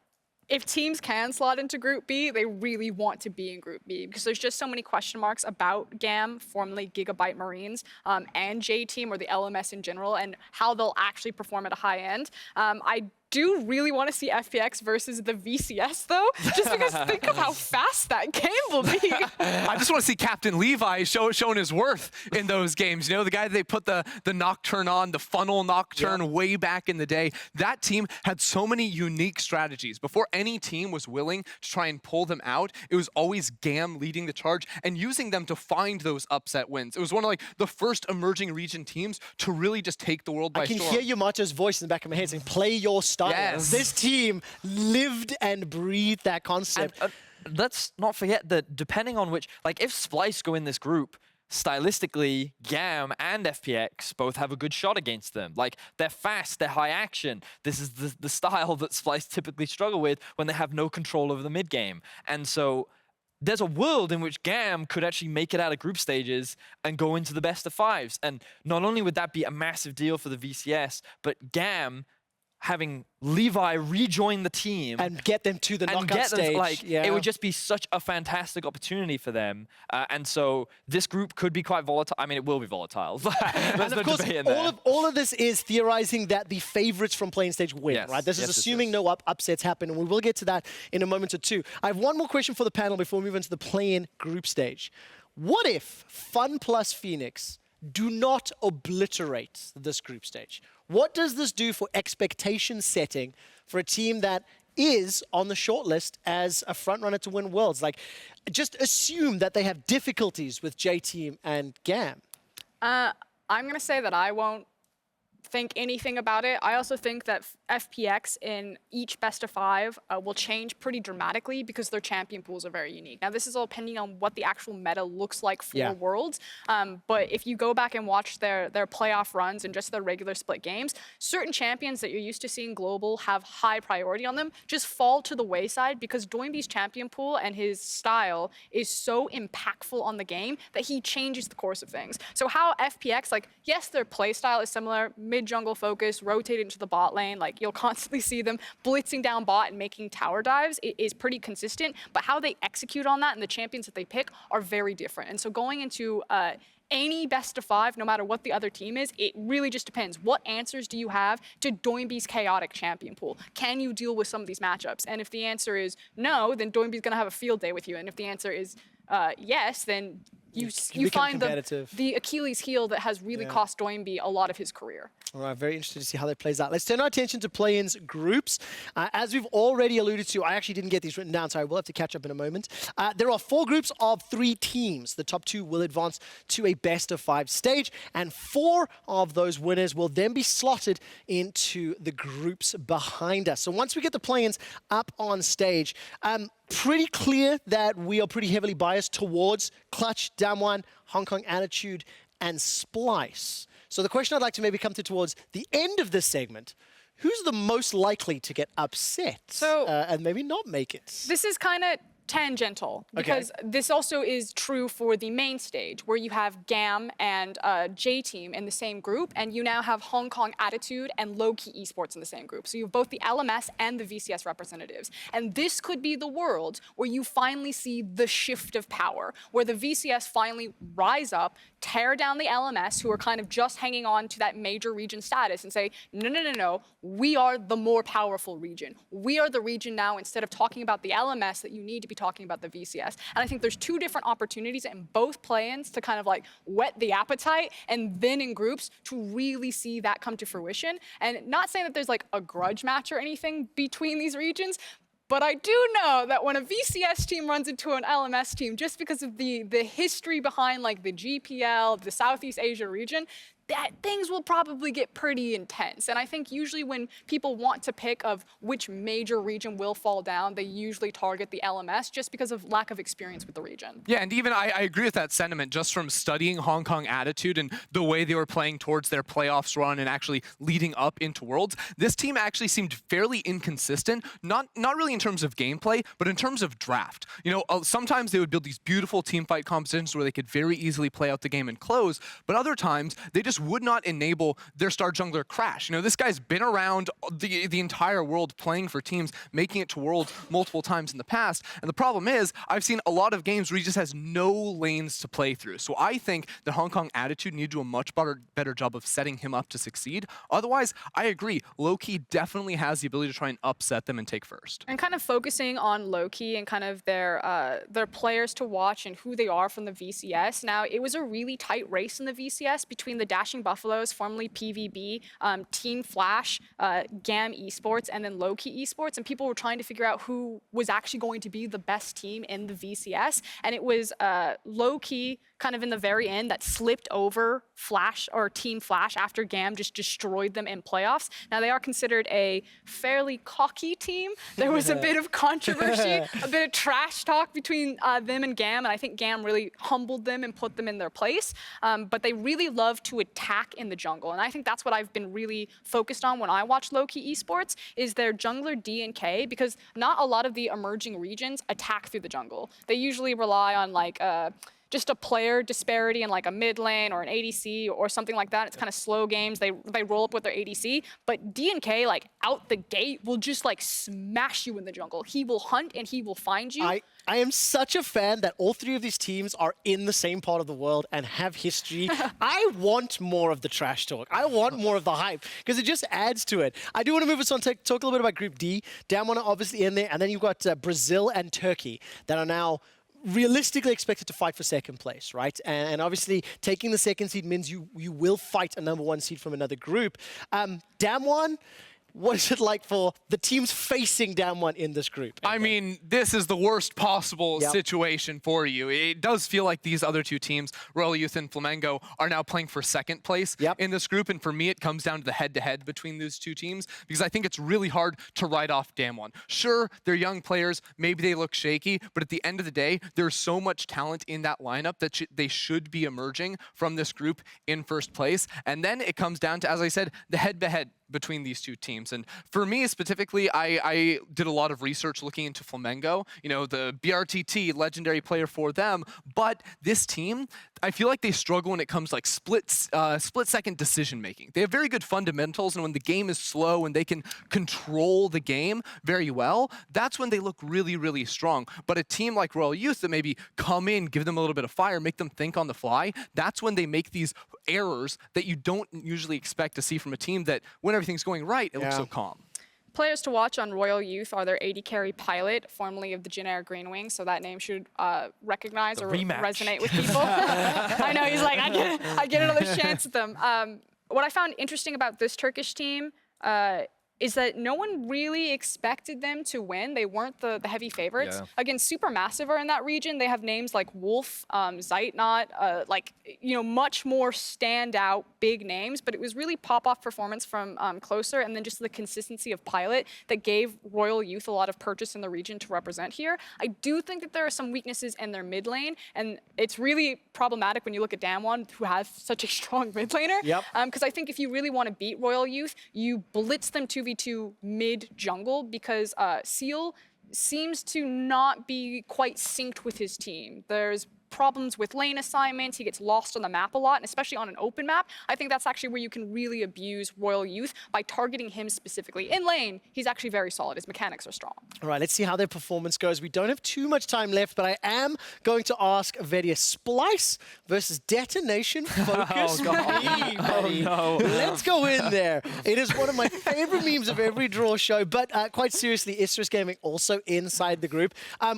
if teams can slot into Group B, they really want to be in Group B, because there's just so many question marks about GAM, formerly Gigabyte Marines, and J-Team, or the LMS in general, and how they'll actually perform at a high end. I do really want to see FPX versus the VCS, though, just because think of how fast that game will be. I just want to see Captain Levi showing his worth in those games. You know, the guy that they put the Nocturne on, the funnel Nocturne way back in the day. That team had so many unique strategies. Before any team was willing to try and pull them out, it was always GAM leading the charge and using them to find those upset wins. It was one of like the first emerging region teams to really just take the world by storm. I can hear Yamato's voice in the back of my head saying, play your style. Yes. This team lived and breathed that concept. And let's not forget that depending on which, like if Splyce go in this group, stylistically, GAM and FPX both have a good shot against them. Like, they're fast, they're high action. This is the style that Splyce typically struggle with when they have no control over the mid game. And so there's a world in which GAM could actually make it out of group stages and go into the best of fives. And not only would that be a massive deal for the VCS, but GAM having Levi rejoin the team and get them to the knockout stage. It would just be such a fantastic opportunity for them. And so this group could be quite volatile. I mean, it will be volatile. And of course, all of this is theorizing that the favorites from playing stage win, Yes. right? This is Yes, assuming no upsets happen, and we will get to that in a moment or two. I have one more question for the panel before we move into the play-in group stage. What if Fun plus Phoenix do not obliterate this group stage? What does this do for expectation setting for a team that is on the shortlist as a frontrunner to win Worlds? Like, just assume that they have difficulties with J-Team and GAM. I'm going to say that I won't think anything about it. I also think that FPX in each best of 5 will change pretty dramatically because their champion pools are very unique. Now, this is all depending on what the actual meta looks like for Worlds. But if you go back and watch their playoff runs and just their regular split games, certain champions that you're used to seeing global have high priority on them just fall to the wayside because Doinby's champion pool and his style is so impactful on the game that he changes the course of things. So how FPX, like, yes, their play style is similar, mid-jungle focus, rotate into the bot lane. Like, you'll constantly see them blitzing down bot and making tower dives. It is pretty consistent, but how they execute on that and the champions that they pick are very different. And so going into any best of 5, no matter what the other team is, it really just depends. What answers do you have to Doinby's chaotic champion pool? Can you deal with some of these matchups? And if the answer is no, then Doinby's going to have a field day with you. And if the answer is yes, then you find the Achilles heel that has really cost Doinby a lot of his career. All right, very interested to see how that plays out. Let's turn our attention to play-ins groups. As we've already alluded to, I actually didn't get these written down, so I will have to catch up in a moment. There are 4 groups of 3 teams. The top 2 will advance to a best-of-5 stage, and 4 of those winners will then be slotted into the groups behind us. So once we get the play-ins up on stage, pretty clear that we are pretty heavily biased towards Clutch, Damwon, Hong Kong Attitude, and Splyce. So the question I'd like to maybe come to towards the end of this segment, who's the most likely to get upset and maybe not make it? This is kind of tangential because this also is true for the main stage where you have GAM and J-Team in the same group, and you now have Hong Kong Attitude and Low-Key Esports in the same group. So you have both the LMS and the VCS representatives. And this could be the world where you finally see the shift of power, where the VCS finally rise up, tear down the LMS, who are kind of just hanging on to that major region status, and say, no, no, no, no, we are the more powerful region. We are the region now, instead of talking about the LMS, that you need to be talking about the VCS. And I think there's 2 different opportunities in both play-ins to kind of like whet the appetite, and then in groups to really see that come to fruition. And not saying that there's like a grudge match or anything between these regions, but I do know that when a VCS team runs into an LMS team, just because of the history behind like the GPL, the Southeast Asia region, that things will probably get pretty intense. And I think usually when people want to pick of which major region will fall down, they usually target the LMS just because of lack of experience with the region. Yeah, and even I agree with that sentiment just from studying Hong Kong Attitude and the way they were playing towards their playoffs run and actually leading up into Worlds. This team actually seemed fairly inconsistent, not really in terms of gameplay, but in terms of draft. You know, sometimes they would build these beautiful team fight competitions where they could very easily play out the game and close, but other times they just would not enable their star jungler Crash. You know, this guy's been around the entire world playing for teams, making it to Worlds multiple times in the past. And the problem is, I've seen a lot of games where he just has no lanes to play through. So I think that Hong Kong Attitude need to do a much better job of setting him up to succeed. Otherwise, I agree, Low-Key definitely has the ability to try and upset them and take first. And kind of focusing on Low-Key and kind of their players to watch and who they are from the VCS. Now, it was a really tight race in the VCS between the Dashing Buffaloes, formerly PVB, Team Flash, GAM Esports, and then Low-Key Esports. And people were trying to figure out who was actually going to be the best team in the VCS. And it was Low-Key kind of in the very end that slipped over Flash or Team Flash after GAM just destroyed them in playoffs. Now, they are considered a fairly cocky team. There was a bit of controversy, a bit of trash talk between them and GAM, and I think GAM really humbled them and put them in their place. But they really love to attack in the jungle. And I think that's what I've been really focused on when I watch low-key esports, is their jungler D and K, because not a lot of the emerging regions attack through the jungle. They usually rely on like just a player disparity in like a mid lane or an ADC or something like that. It's kind of slow games. They roll up with their ADC, but DNK like out the gate will just like smash you in the jungle. He will hunt and he will find you. I am such a fan that all three of these teams are in the same part of the world and have history. I want more of the trash talk. I want more of the hype because it just adds to it. I do want to move us on to talk a little bit about Group D. Damwon are obviously in there, and then you've got Brazil and Turkey that are now realistically expected to fight for second place, right? And obviously, taking the second seed means you will fight a #1 seed from another group. Damwon, what is it like for the teams facing Damwon in this group? I mean, this is the worst possible situation for you. It does feel like these other two teams, Royal Youth and Flamengo, are now playing for second place in this group. And for me, it comes down to the head-to-head between those two teams, because I think it's really hard to write off Damwon. Sure, they're young players. Maybe they look shaky. But at the end of the day, there's so much talent in that lineup that they should be emerging from this group in first place. And then it comes down to, as I said, the head-to-head between these two teams. And for me specifically, I did a lot of research looking into Flamengo, you know, the BRTT legendary player for them. But this team, I feel like they struggle when it comes to like split-second decision making. They have very good fundamentals, and when the game is slow and they can control the game very well, that's when they look really, really strong. But a team like Royal Youth that maybe come in, give them a little bit of fire, make them think on the fly, that's when they make these errors that you don't usually expect to see from a team that, when everything's going right, it looks so calm. Players to watch on Royal Youth are their AD carry Pilot, formerly of the Jin Air Green Wings, so that name should recognize or resonate with people. I know, he's like, I get another chance at them. What I found interesting about this Turkish team is that no one really expected them to win. They weren't the heavy favorites. Again, Supermassive are in that region. They have names like Wolf, Zeitnot, like, you know, much more standout big names, but it was really pop-off performance from Closer, and then just the consistency of Pilot that gave Royal Youth a lot of purchase in the region to represent here. I do think that there are some weaknesses in their mid lane, and it's really problematic when you look at Damwon, who has such a strong mid laner. Because I think if you really want to beat Royal Youth, you blitz them 2v2 mid jungle, because Seal seems to not be quite synced with his team. There's problems with lane assignments. He gets lost on the map a lot, and especially on an open map. I think that's actually where you can really abuse Royal Youth, by targeting him specifically. In lane, he's actually very solid. His mechanics are strong. All right, let's see how their performance goes. We don't have too much time left, but I am going to ask Vedia, Splyce versus Detonation Focus. Let's go in there. It is one of my favorite memes of every draw show, but quite seriously, Isurus Gaming also inside the group.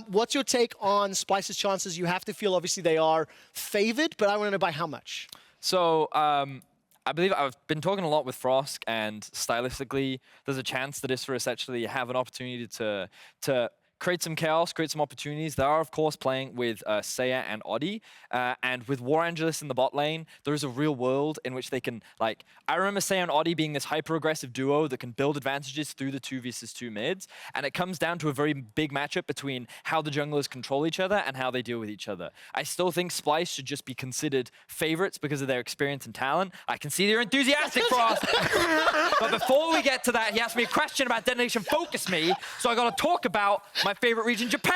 What's your take on Splyce's chances? You have to feel obviously they are favored, but I want to know by how much. So I believe I've been talking a lot with Frosk, and stylistically, there's a chance that Isurus actually have an opportunity to create some chaos, create some opportunities. They are, of course, playing with Seiya and Oddie. And with War Angelus in the bot lane, there is a real world in which they can, like, I remember Seiya and Oddie being this hyper-aggressive duo that can build advantages through the 2v2 mids. And it comes down to a very big matchup between how the junglers control each other and how they deal with each other. I still think Splyce should just be considered favorites because of their experience and talent. I can see you're enthusiastic, Frost. But before we get to that, he asked me a question about Detonation Focus Me, so I got to talk about my favorite region, Japan.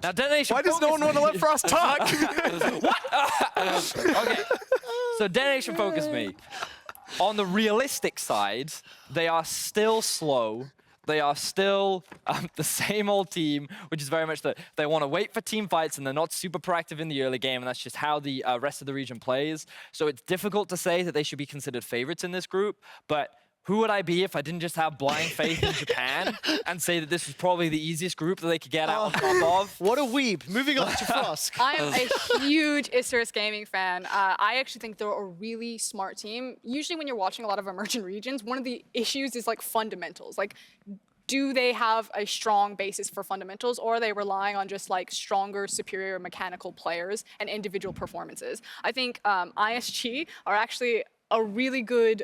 Now, Detonation Why does no one want to let Frost talk? What? Okay. So Detonation Focus Me. On the realistic side, they are still slow. They are still the same old team, which is very much that they want to wait for team fights and they're not super proactive in the early game, and that's just how the rest of the region plays. So it's difficult to say that they should be considered favorites in this group, but who would I be if I didn't just have blind faith in Japan and say that this was probably the easiest group that they could get out on top of? What a weeb. Moving on to Frosk. I am a huge Isurus Gaming fan. I actually think they're a really smart team. Usually when you're watching a lot of emerging regions, one of the issues is like fundamentals. Like, do they have a strong basis for fundamentals, or are they relying on just like stronger, superior mechanical players and individual performances? I think ISG are actually a really good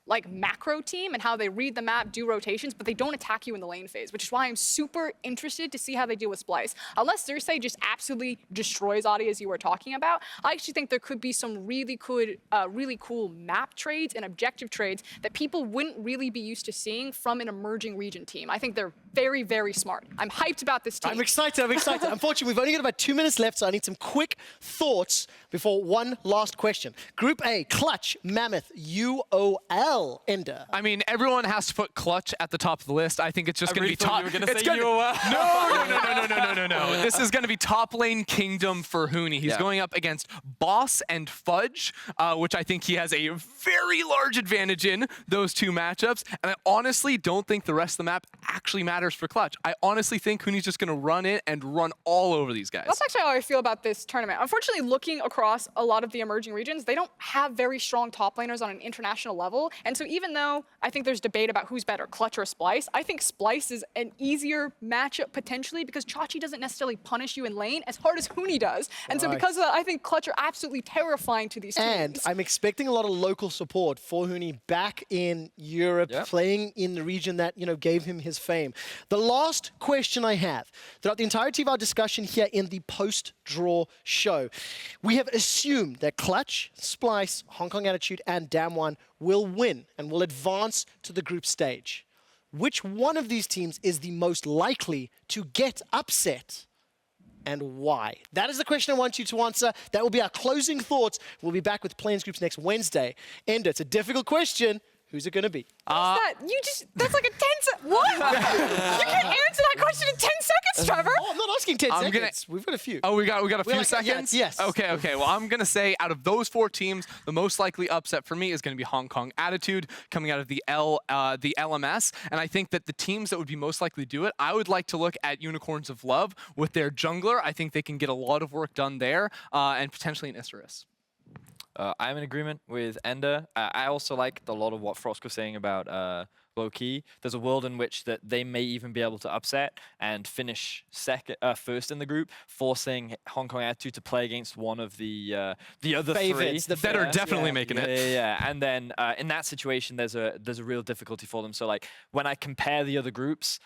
like macro team and how they read the map, do rotations, but they don't attack you in the lane phase, which is why I'm super interested to see how they deal with Splyce. Unless Xerxes just absolutely destroys Adi, as you were talking about, I actually think there could be some really cool map trades and objective trades that people wouldn't really be used to seeing from an emerging region team. I think they're very, very smart. I'm hyped about this team. I'm excited. Unfortunately, we've only got about 2 minutes left, so I need some quick thoughts before one last question. Group A, Clutch, Mammoth, UOL, Ender. I mean, everyone has to put Clutch at the top of the list. I think it's just going to be top. You were going to say UOL. No. This is going to be top lane kingdom for Huni. He's going up against Boss and Fudge, which I think he has a very large advantage in those two matchups. And I honestly don't think the rest of the map actually matters for Clutch. I honestly think Huni's just going to run in and run all over these guys. That's actually how I feel about this tournament. Unfortunately, looking across a lot of the emerging regions, they don't have very strong top laners on an international level. And so even though I think there's debate about who's better, Clutch or Splyce, I think Splyce is an easier matchup potentially because Chachi doesn't necessarily punish you in lane as hard as Huni does. And so because of that, I think Clutch are absolutely terrifying to these teams. And I'm expecting a lot of local support for Huni back in Europe, playing in the region that, gave him his fame. The last question I have, throughout the entirety of our discussion here in the post-draw show, we have assumed that Clutch, Splyce, Hong Kong Attitude, and Damwon will win and will advance to the group stage. Which one of these teams is the most likely to get upset? And why? That is the question I want you to answer. That will be our closing thoughts. We'll be back with Play-ins Groups next Wednesday. Ender, it's a difficult question. Who's it going to be? What's that? That's like a 10 second. What? You can't answer that question in 10 seconds, Trevor. Oh, I'm not asking 10 seconds. We've got a few. Oh, we got a few like, seconds? Yes. Okay. Well, I'm going to say out of those 4 teams, the most likely upset for me is going to be Hong Kong Attitude coming out of the LMS. And I think that the teams that would be most likely to do it, I would like to look at Unicorns of Love with their jungler. I think they can get a lot of work done there and potentially an Isurus. I'm in agreement with Ender. I also liked a lot of what Frost was saying about low-key. There's a world in which that they may even be able to upset and finish first in the group, forcing Hong Kong Attitude to play against one of the other favorites, three. That are definitely making it. Yeah. And then in that situation, there's a real difficulty for them. So like when I compare the other groups,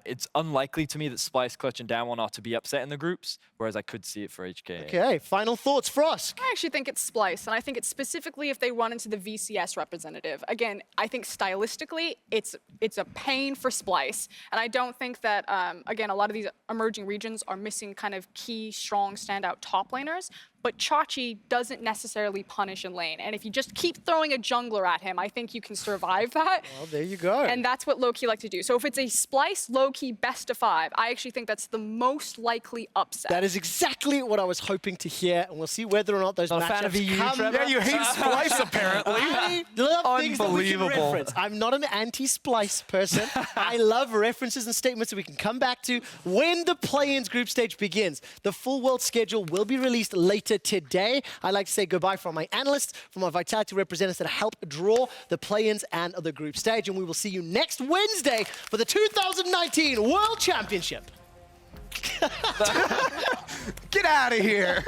it's unlikely to me that Splyce, Clutch, and Damwon are to be upset in the groups, whereas I could see it for HK. Okay, final thoughts, Frost. I actually think it's Splyce, and I think it's specifically if they run into the VCS representative. Again, I think stylistically, it's a pain for Splyce, and I don't think that, again, a lot of these emerging regions are missing kind of key, strong, standout top laners, but Chachi doesn't necessarily punish in lane. And if you just keep throwing a jungler at him, I think you can survive that. Well, there you go. And that's what low-key like to do. So if it's a Splyce low-key best of 5, I actually think that's the most likely upset. That is exactly what I was hoping to hear, and we'll see whether or not those Not a fan of matchups EU, come. Trevor? Yeah, you hate Splyce apparently. I love things that we can Unbelievable. reference. I'm not an anti-Splyce person. I love references and statements that we can come back to when the play-ins group stage begins. The full world schedule will be released later today. I'd like to say goodbye from my analysts, from my Vitality representatives that help draw the play-ins and the group stage. And we will see you next Wednesday for the 2019 World Championship. Get out of here.